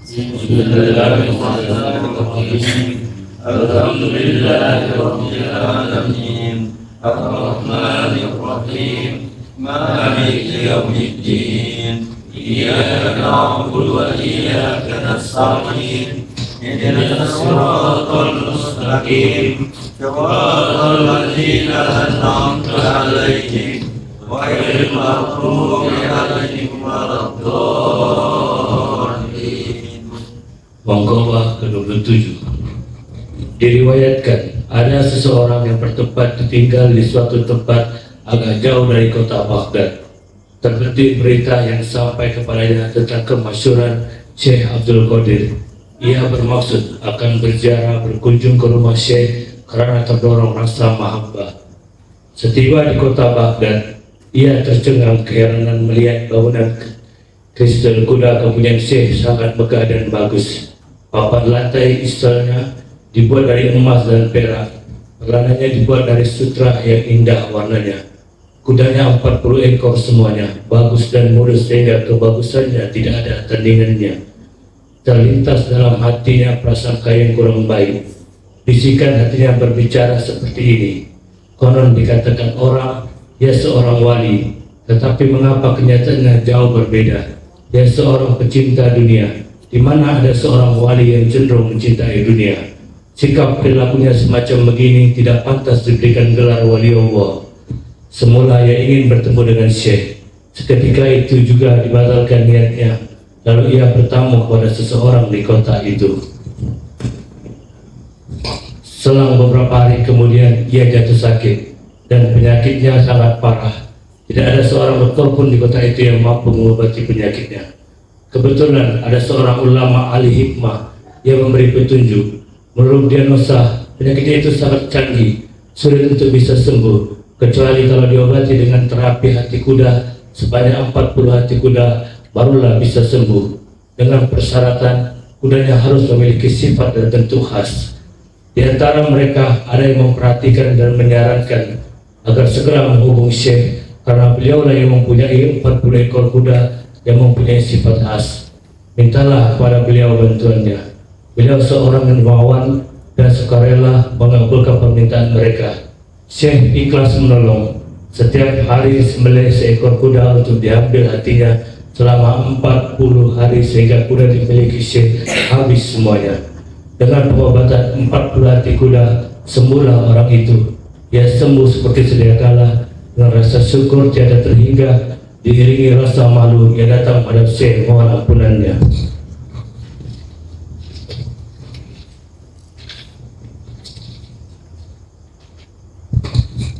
Bismillahirrahmanirrahim. Alhamdulillahirabbil alamin. Ar-Rahmanir Rahim. Maliki yaumiddin. Iyyaka na'budu wa iyyaka nasta'in. Ihdinas siratal mustaqim. Siratal ladzina an'amta 'alaihim ghairil maghdubi 'alaihim waladdallin. Monggo ke-27. Diriwayatkan ada seseorang yang bertempat tinggal di suatu tempat agak jauh dari kota Baghdad. Terbetik berita yang sampai kepadanya tentang kemasyhuran Syekh Abdul Qadir. Ia bermaksud akan berziarah berkunjung ke rumah Syekh karena terdorong rasa mahabbah. Setiba di kota Baghdad, ia tercengang keheranan melihat bangunan kristal kuda kepunyaan Syekh sangat megah dan bagus. Papan lantai istalnya dibuat dari emas dan perak. Pelananya dibuat dari sutra yang indah warnanya. Kudanya 40 ekor semuanya, bagus dan mulus sehingga kebagusannya tidak ada tandingannya. Terlintas dalam hatinya prasangka yang kurang baik. Bisikan hatinya berbicara seperti ini. Konon dikatakan orang, ia seorang wali, tetapi mengapa kenyataannya jauh berbeda? Ia seorang pecinta dunia, di mana ada seorang wali yang cenderung mencintai dunia. Sikap perilakunya semacam begini tidak pantas diberikan gelar wali Allah. Semula ia ingin bertemu dengan Syekh. Seketika itu juga dibatalkan niatnya. Lalu ia bertamu kepada seseorang di kota itu. Selang beberapa hari kemudian ia jatuh sakit dan penyakitnya sangat parah. Tidak ada seorang dokter pun di kota itu yang mampu mengobati penyakitnya. Kebetulan ada seorang ulama ahli hikmah yang memberi petunjuk. Menurut diagnosa, penyakitnya itu sangat canggih, sulit untuk bisa sembuh, kecuali kalau diobati dengan terapi hati kuda sebanyak 40 hati kuda, barulah bisa sembuh. Dengan persyaratan, kudanya harus memiliki sifat dan bentuk khas. Di antara mereka ada yang memperhatikan dan menyarankan agar segera menghubungi Syekh, karena beliaulah yang mempunyai 40 ekor kuda yang mempunyai sifat khas. Mintalah kepada beliau bantuannya. Beliau seorang dermawan dan sukarela mengabulkan permintaan mereka. Syekh ikhlas menolong. Setiap hari sembelih seekor kuda untuk diambil hatinya selama 40 hari sehingga kuda dimiliki Syekh habis semuanya. Dengan pengobatan 40 hati kuda, sembuhlah orang itu. Ia sembuh seperti sedia kala dengan rasa syukur tiada terhingga, diiringi rasa malu ia datang pada Syekh mohon ampunannya.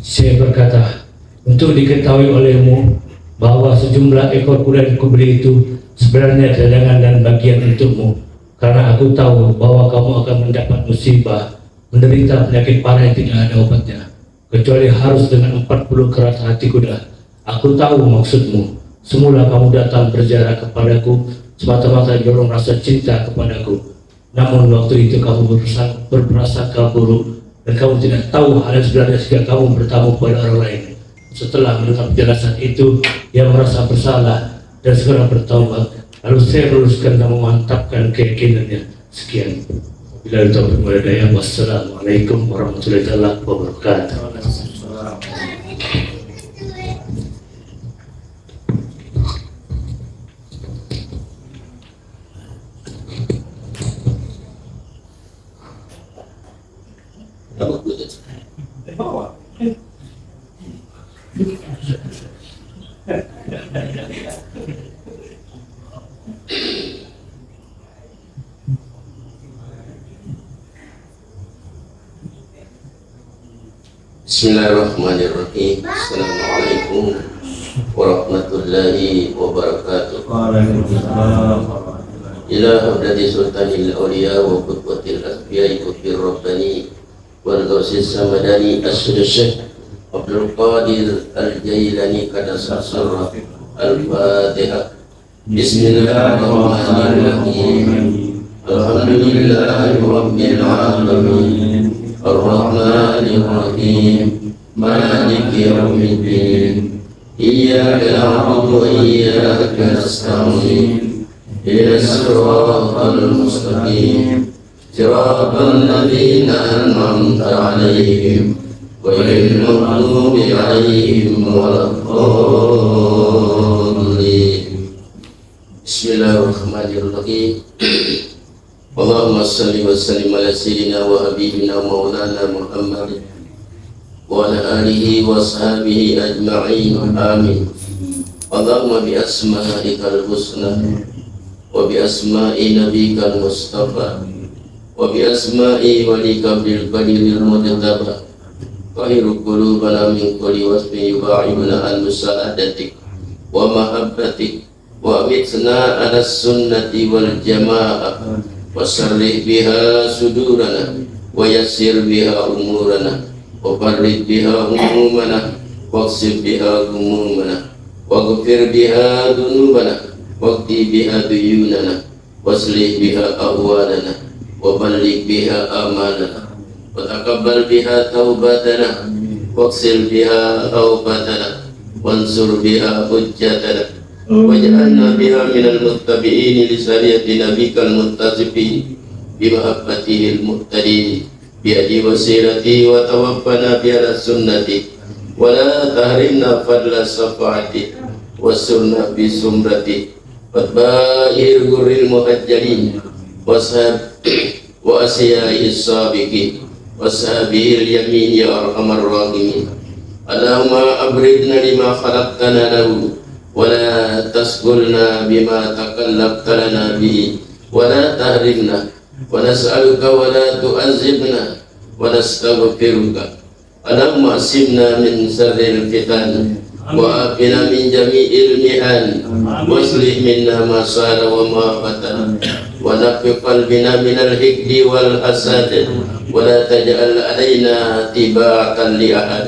Syekh berkata, untuk diketahui olehmu bahwa sejumlah ekor kuda yang kubeli itu sebenarnya cadangan dan bagian untukmu, karena aku tahu bahwa kamu akan mendapat musibah, menderita penyakit parah yang tidak ada obatnya, kecuali harus dengan 40 kerat hati kuda. Aku tahu maksudmu. Semula kamu datang berziarah kepadaku semata-mata dorong rasa cinta kepadaku. Namun waktu itu kamu berprasangka buruk dan kamu tidak tahu hal yang sebenarnya sehingga kamu bertamu kepada orang lain. Setelah mendengar penjelasan itu, ia merasa bersalah dan segera bertaubat. Lalu saya luruskan dan memantapkan keyakinannya. Sekian. Bila kita bermula, wassalamualaikum warahmatullahi wabarakatuh. Bawa. Bismillahirrahmanirrahim. Assalamualaikum warahmatullahi wabarakatuh. Waalaikumsalam. Ila hadrati sultanil awliya wa qutbatil asbiya wa fir rabbani wal gausis samadani as-syekh Abdul Qadir Al-Jailani Qadasa Sirra Al-Fatihah. Bismillahirrahmanirrahim. Alhamdulillahi rabbil alamin. Ar-Rahmanir Rahim. Maliki yaumiddin. Iyyaka na'budu wa iyyaka nasta'in. Ihdinas siratal mustaqim. Siratal ladzina an'amta 'alaihim ghairil maghdubi 'alaihim waladdallin. Bismillahirrahmanirrahim. Allahumma salli wa sallim ala sayyidina wa habibina maulana Muhammad wa ala alihi wa ashabihi ajma'in. Amin. Allahumma bi asma'ikal husna wa bi asma'i nabikal mustafa wa bi asma'i walika bil qadiril mujtaba qahiru qulubana min kulli wasfin yuba'ibuna an musa'adatik wa mahabbatik wa amitna ala sunnati wal jama'ah wa sarrih biha sudurana wa yassir biha umurana wa farrid biha umumana wa ksib biha gumumana wa ghfir biha dunubana wa qdi biha duyunana wa aslih biha ahwalana wa balligh biha amalana wa taqabbal biha taubatana wa qsil biha awbatana wansur biha hujjatana waj'alna biha minal muttabi'in li syariati nabikal muttasifi bi mahabbatihil muhtadi bi adi wasirati wa tawaffana bi ala sunnati wa la tahrimna fadla syafaati wasurna bi sumrati watba'ir gurril muhajjalin washab wa asya'is sabiqin washabil yamin ya arhamar rahimin. Allahumma abridna lima khalaqtana lahu ولا تسقلنا بما تكلفت لنا به ولا تحرمنا ونسألك ولا تؤذبنا ونستغفرك. اللهم أسمنا من شر الفتن وآفنا من جميع المحن واصلح منا ما صار وما بطن ونقي قلبنا من الحقد والحسد ولا تجعل علينا تباعا لأحد.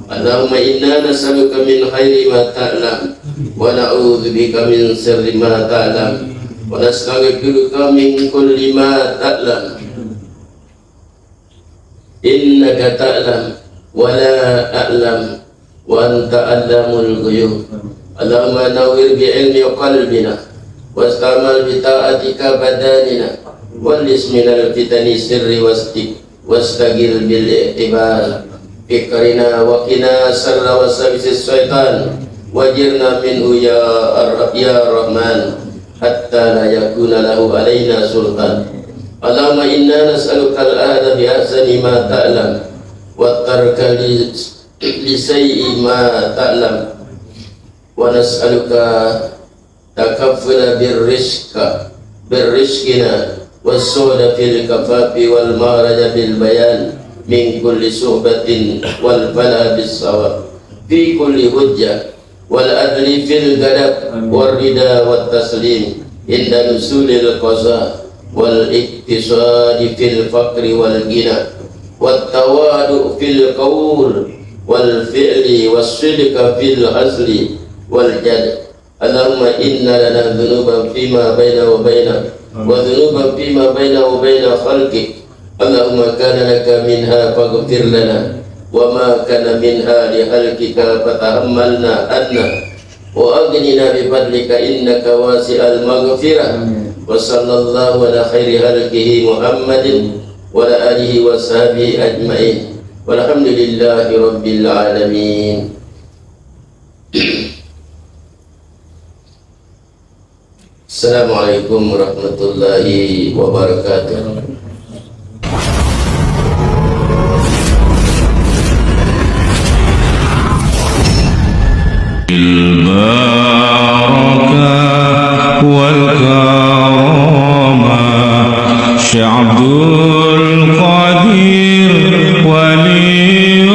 Allahumma inna nas'aluka min khairi ma ta'lam wa na'udzu bika min sharri ma ta'lam wa nastaghfiruka min kulli ma ta'lam innaka ta'lam wa la a'lam wa anta 'allamul ghuyub. Allahumma nawwir bi ilmi qalbina wastamal bi ta'atika badanina wal isminal fitani sirri wastagil bil i'tibar fikrina wa qina sarra wa sabisis syaitan wajirna minhu ya Rahman hatta la yakuna lahu alaina sultan. Allahumma inna nas'aluka al-ahda bi ahsani ma ta'lam wa tarka li sayyi ma ta'lam wa nas'aluka takaffula birrizqina was-su'da fil kafafi wal maraja bil bayan min kulli suhbatin wal fala bis sawab fi kulli hujjah wal adli fil gadab wal rida wat taslim inda nusulil qaza wal iktisadi fil faqri wal ghina wat tawadu fil qaul wal fi'li was sidqa fil hasli wal jad. Allahumma inna lana dhunuban fima baina wa baina wa dhunuban fima baina wa baina khalqik. Allahumma kana laka minha faghfir lana wa ma kana minha li halkika fatahammalna anna wa aghnina bi fadlika innaka wasi'al maghfirah. Wa sallallahu ala khairi halkihi Muhammadin wa ala alihi wa sahbihi ajma'in walhamdulillahi rabbil alamin. Assalamualaikum warahmatullahi wabarakatuh. البركة والكرامة شعب القدير ولي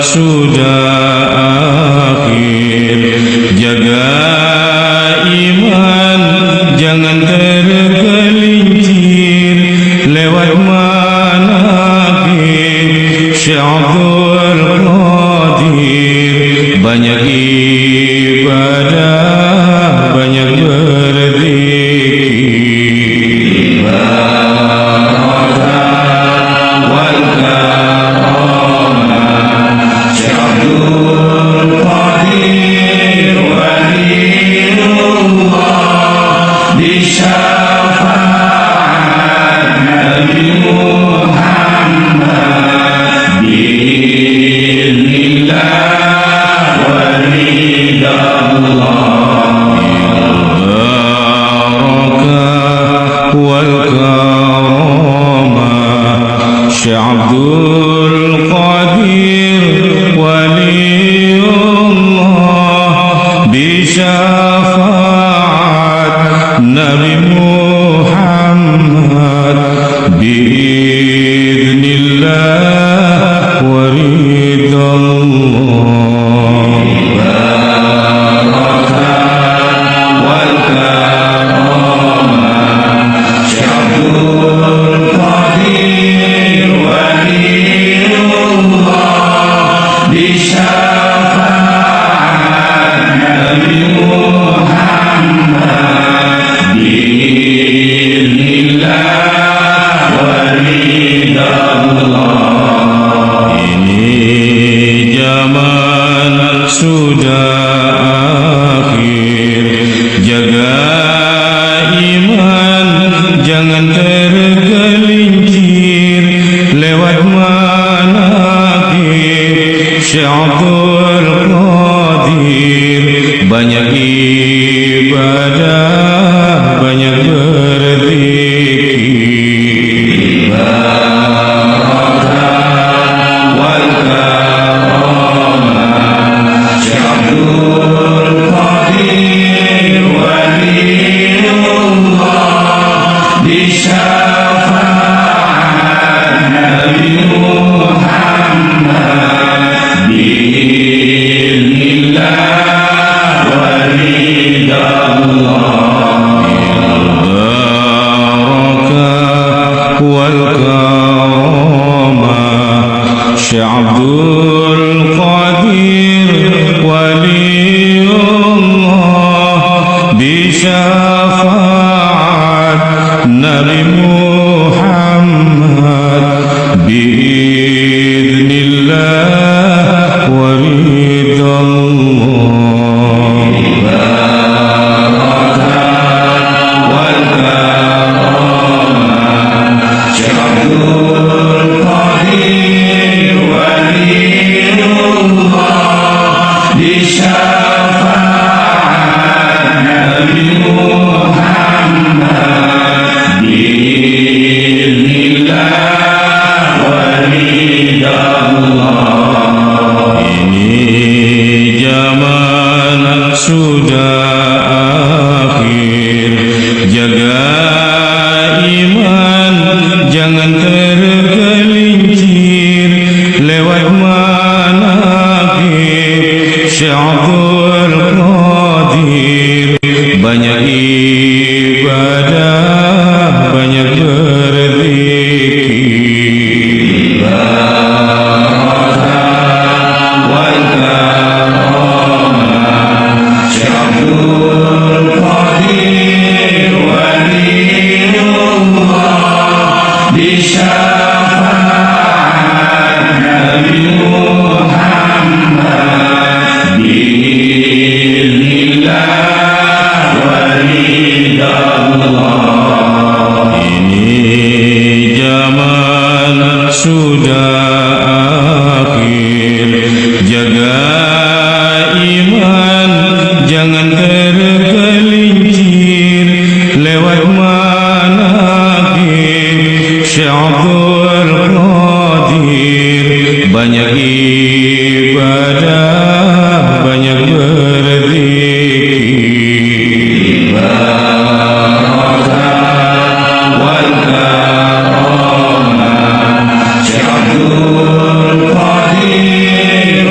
sudah akhir. Jaga iman, jangan tergelincir lewat manakib Syekh Abdul Qadir. Banyak ibadah, banyak berzikir. Barakah wal karamah Syekh Abdul Qadir waliullah di syafaat Nabi Muhammad biiznillah wa ridallah. Barakah wal karamah Syekh Abdul Qadir waliullah bi syafaat Nabi Muhammad biiznillah wa ridallah. Barakah wal karamah Syekh Abdul Qadir waliullah di syafaat Nabi Muhammad biiznillah wa ridallah. Ini zaman sudah akhir. Jaga iman, jangan tergelincir lewat manakib Syekh Abdul Qadir. Banyak ibadah, banyak berzikir. Barakah wal karamah Syekh Abdul Qadir waliullah di syafaat Nabi Muhammad biiznillah wa ridallah. Barakah wal karamah Syekh Abdul Qadir waliullah bi syafaat Nabi Muhammad biiznillah wa ridallah. Barakah wal karamah Syekh Abdul Qadir waliullah di syafaat Nabi Muhammad biiznillah wa ridallah. Ini zaman sudah akhir. Jaga iman, jangan tergelincir lewat manakib Syekh Abdul Qadir. Banyak ibadah, banyak berzikir. Barakah wal karamah Syekh Abdul Qadir waliullah di syafaat Nabi Muhammad biiznillah wa ridallah. Ini zaman sudah akhir. Jaga iman, jangan tergelincir lewat manakib Syekh Abdul Qadir. Banyak ibadah, banyak berzikir. Barakah wal karamah Syekh Abdul Qadir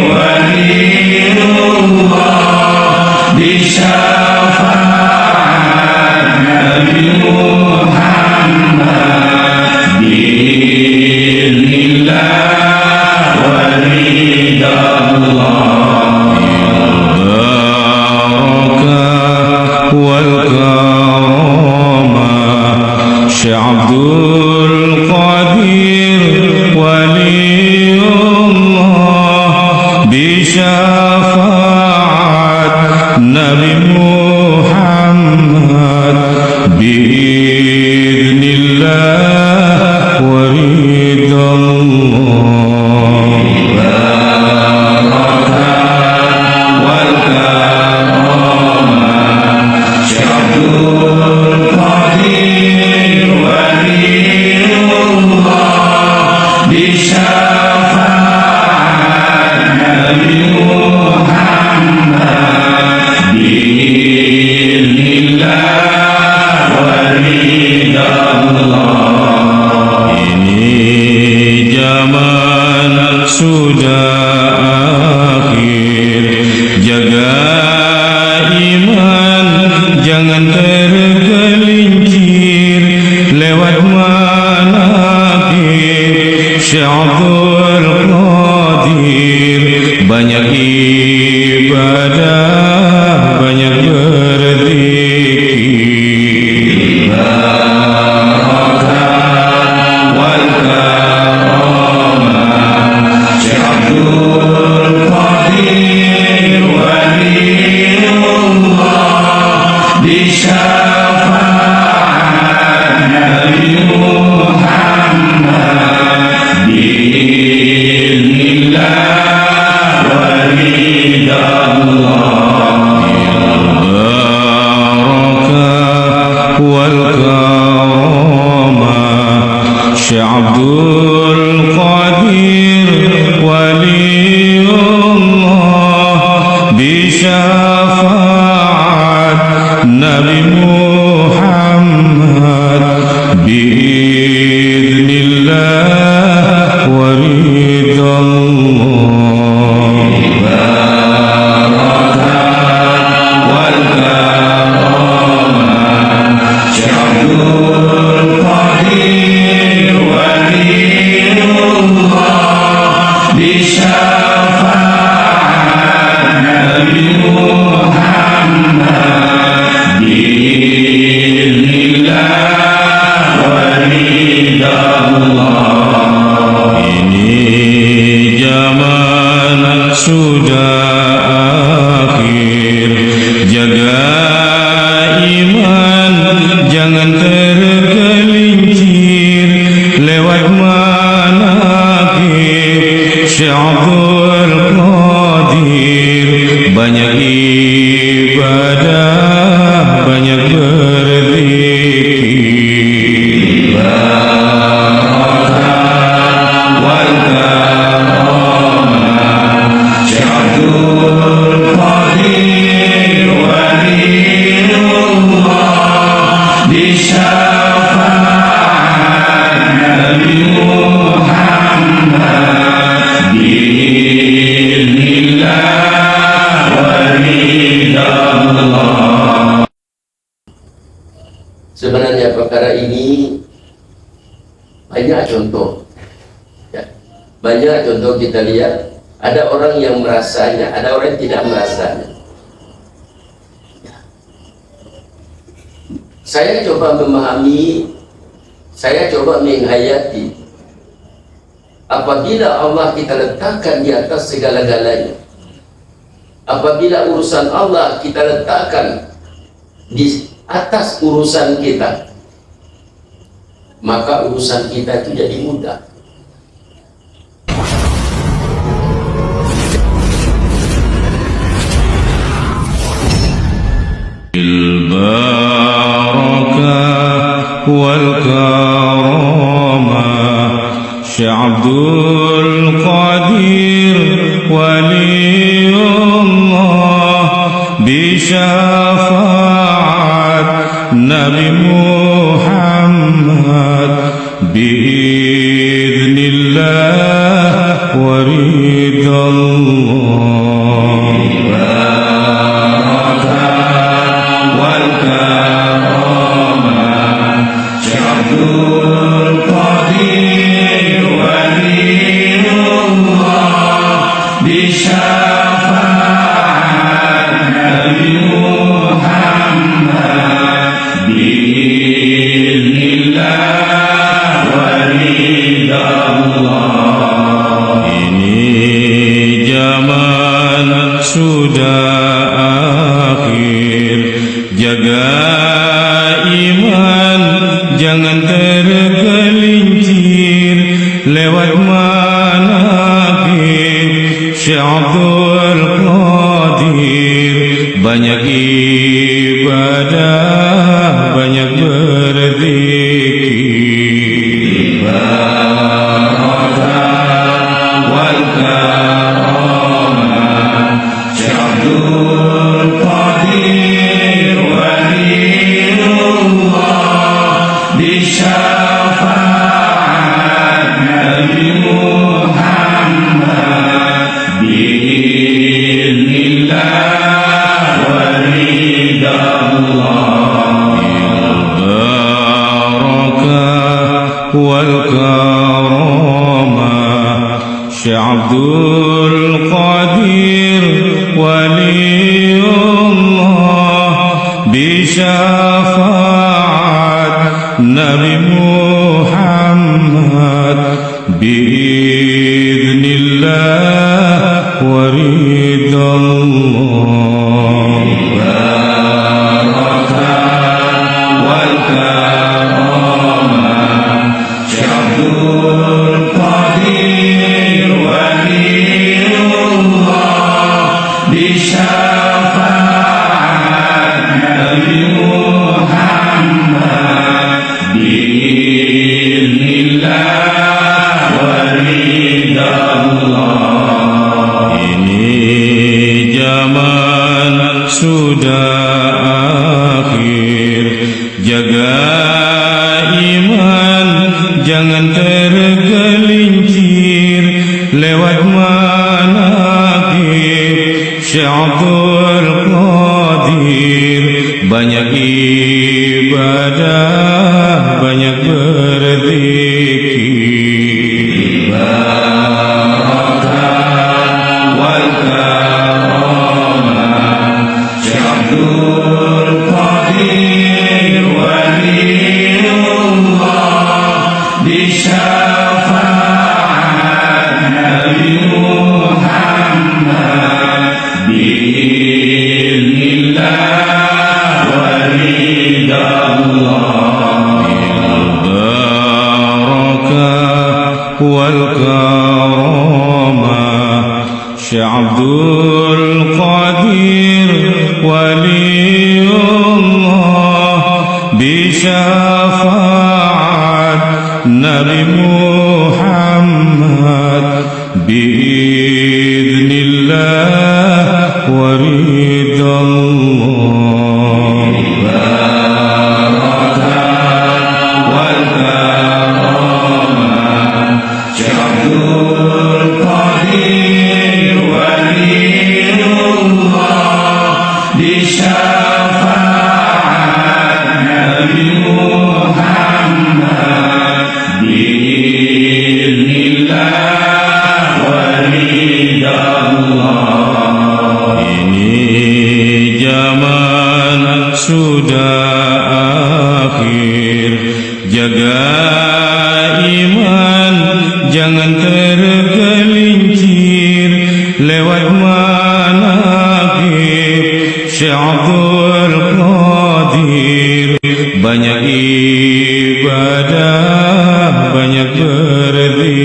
البركة والكرامة شيخ عبد القادر ولي الله بشفاعة نبي محمد بإذن الله ورضا الله sudah akhir, jaga iman jangan tergelincir lewat manakib Syekh Abdul Qadir. Banyak ibadah, banyak berzikir. Syekh Abdul Qadir waliullah bisyafaat Nabi Muhammad biiznillah wa ridallah. Sudah akhir, jaga iman jangan tergelincir lewat manakib Syekh Abdul Qadir. Banyak ibadah, banyak berzikir. Sebenarnya perkara ini banyak contoh, ya. Banyak contoh kita lihat. Ada orang yang merasanya, ada orang yang tidak merasanya. Saya coba memahami, saya coba menghayati. Apabila Allah kita letakkan di atas segala-galanya, apabila urusan Allah kita letakkan di atas urusan kita, maka urusan kita itu jadi mudah. البركة والكرامة Syekh Abdul Qadir waliullah bisyafaat Nabi Muhammad biiznillah wa ridallah. Be بشفاعة نبي محمد بإذن الله ورضا Allah. Ini zaman sudah akhir, jaga iman jangan tergelincir lewat manaqib Syekh Abdul Qadir. Banyak ibadah, banyak berzikir. Barakah wal karamah Syekh Abdul Qadir waliullah di syafaat Nabi Muhammad biiznillah wa ridha Allah. Barakah wal karamah Syekh Abdul Qadir waliullah bi syafaat Nabi Muhammad biiznillah wa ridha Allah. Barakah wal karamah Syekh Abdul Qadir waliullah bi syafaat Nabi Muhammad biiznillah wa ridha Allah. Ini zaman sudah akhir, jaga iman jangan tergelincir lewat manaqib Syekh Abdul Qadir. Banyak ibadah, banyak berzikir. Barakah wal karamah Syekh Abdul Qadir waliullah di syafaat Nabi Muhammad biiznillah wa ridha Allah. Barakah wal karamah Syekh Abdul Qadir waliullah bi syafaat Nabi Muhammad biiznillah wa ridha Allah. Barakah wal karamah Syekh Abdul Qadir waliullah di syafaat Nabi Muhammad biiznillah wa ridha Allah. Ini zaman sudah akhir, jaga iman jangan tergelincir lewat manaqib Syekh Abdul Qadir. Banyak ibadah, banyak berzikir.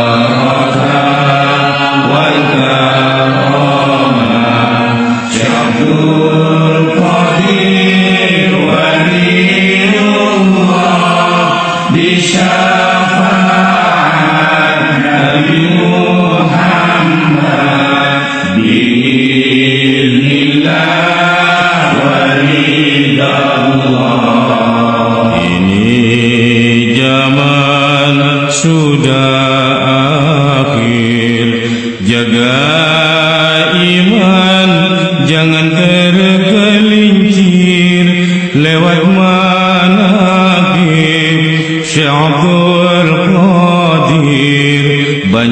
Barakah wal karamah Syekh Abdul Qadir waliullah di syafaat Nabi Muhammad biiznillah wa ridha Allah.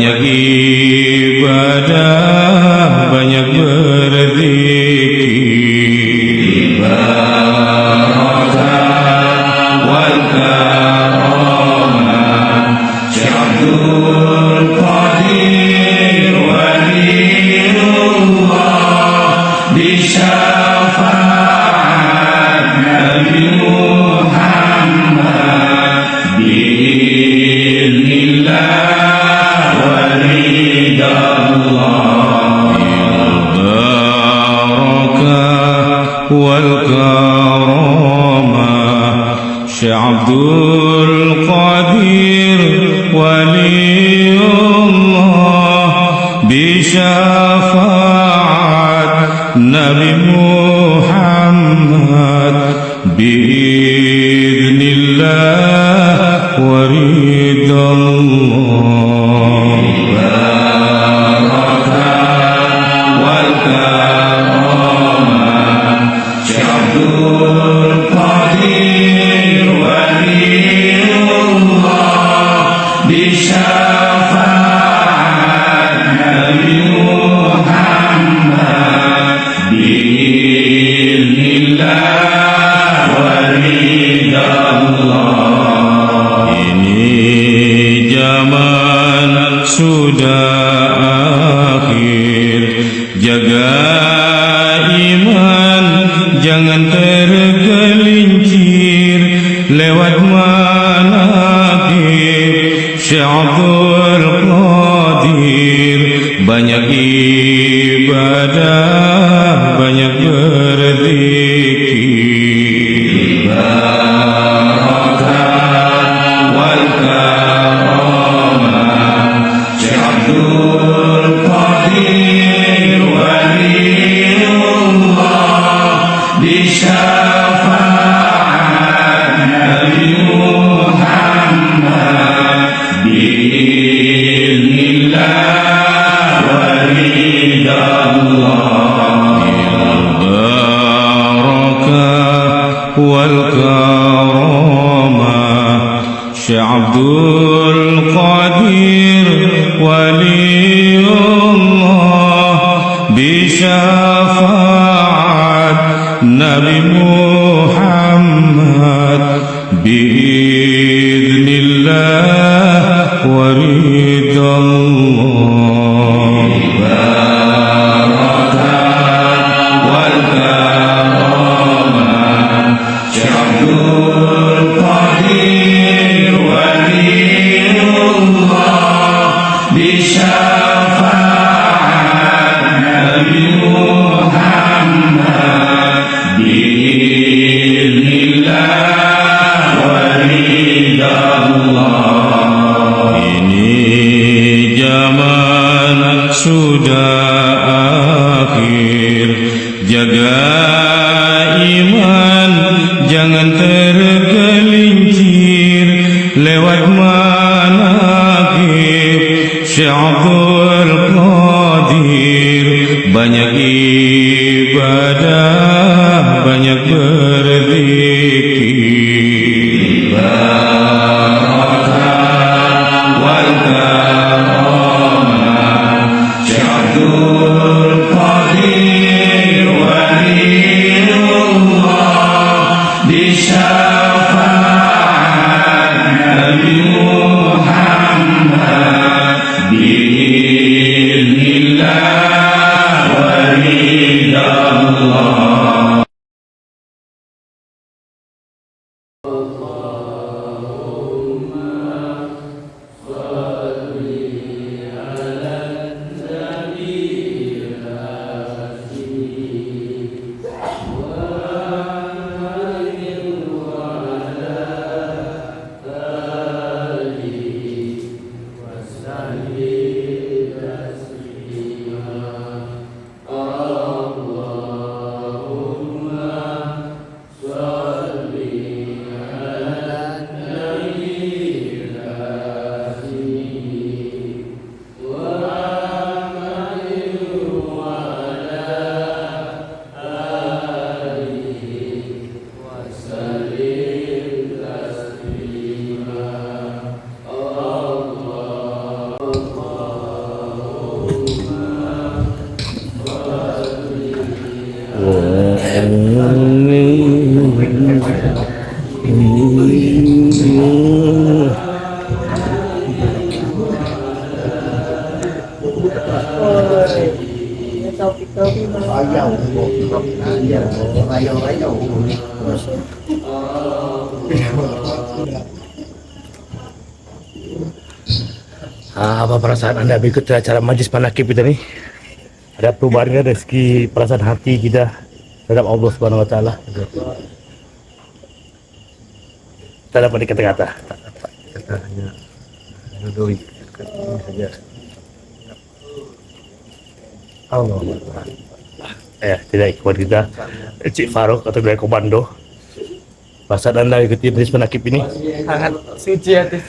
banyak ibadah, banyak berzikir. Barakah wal karamah Syekh Abdul Qadir Waliullah di syafaat Nabi Muhammad biiznillah wa ridallah. Barakah wal karamah Syekh Abdul Qadir Waliullah bi syafaat Nabi Muhammad biiznillah wa ridallah. Barakah wal karamah Syekh Abdul Qadir Waliullah di syafaat Nabi Muhammad biiznillah wa ridallah. Ini zaman sudah akhir, jaga iman jangan tergelincir lewat manakib Syekh Abdul Qadir. Banyak ibadah, banyak berzikir. Barakah wal karamah Syekh Abdul Qadir Waliullah di syafaat Nabi Muhammad biiznillah wa ridallah. Barakah wal karamah Syekh Abdul Qadir Waliullah bi syafaat Nabi Muhammad biiznillah wa ridallah. Barakah wal karamah Syekh Abdul Qadir Waliullah di syafaat Nabi Muhammad biiznillah wa ridallah. Ini zaman sudah akhir, jaga iman jangan tergelincir lewat manakib Syekh Abdul Qadir. Banyak ibadah, banyak berzikir. Barakah wal karamah Syekh Abdul Qadir Waliullah di syafaat Nabi Muhammad biiznillah wa ridallah. Apa perasaan Anda mengikuti acara Majlis Panakib kita nih? Ada perubahan nggak dari segi perasaan hati kita terhadap Allah Subhanahu Wa Taala? Tak dapat dikata-kata. Kata hanya doi saja. Allah. Tidak ikut kita. Cik Farouk atau dari Komando. Perasaan Anda ikuti Majlis Panakib ini? Sangat suci hati.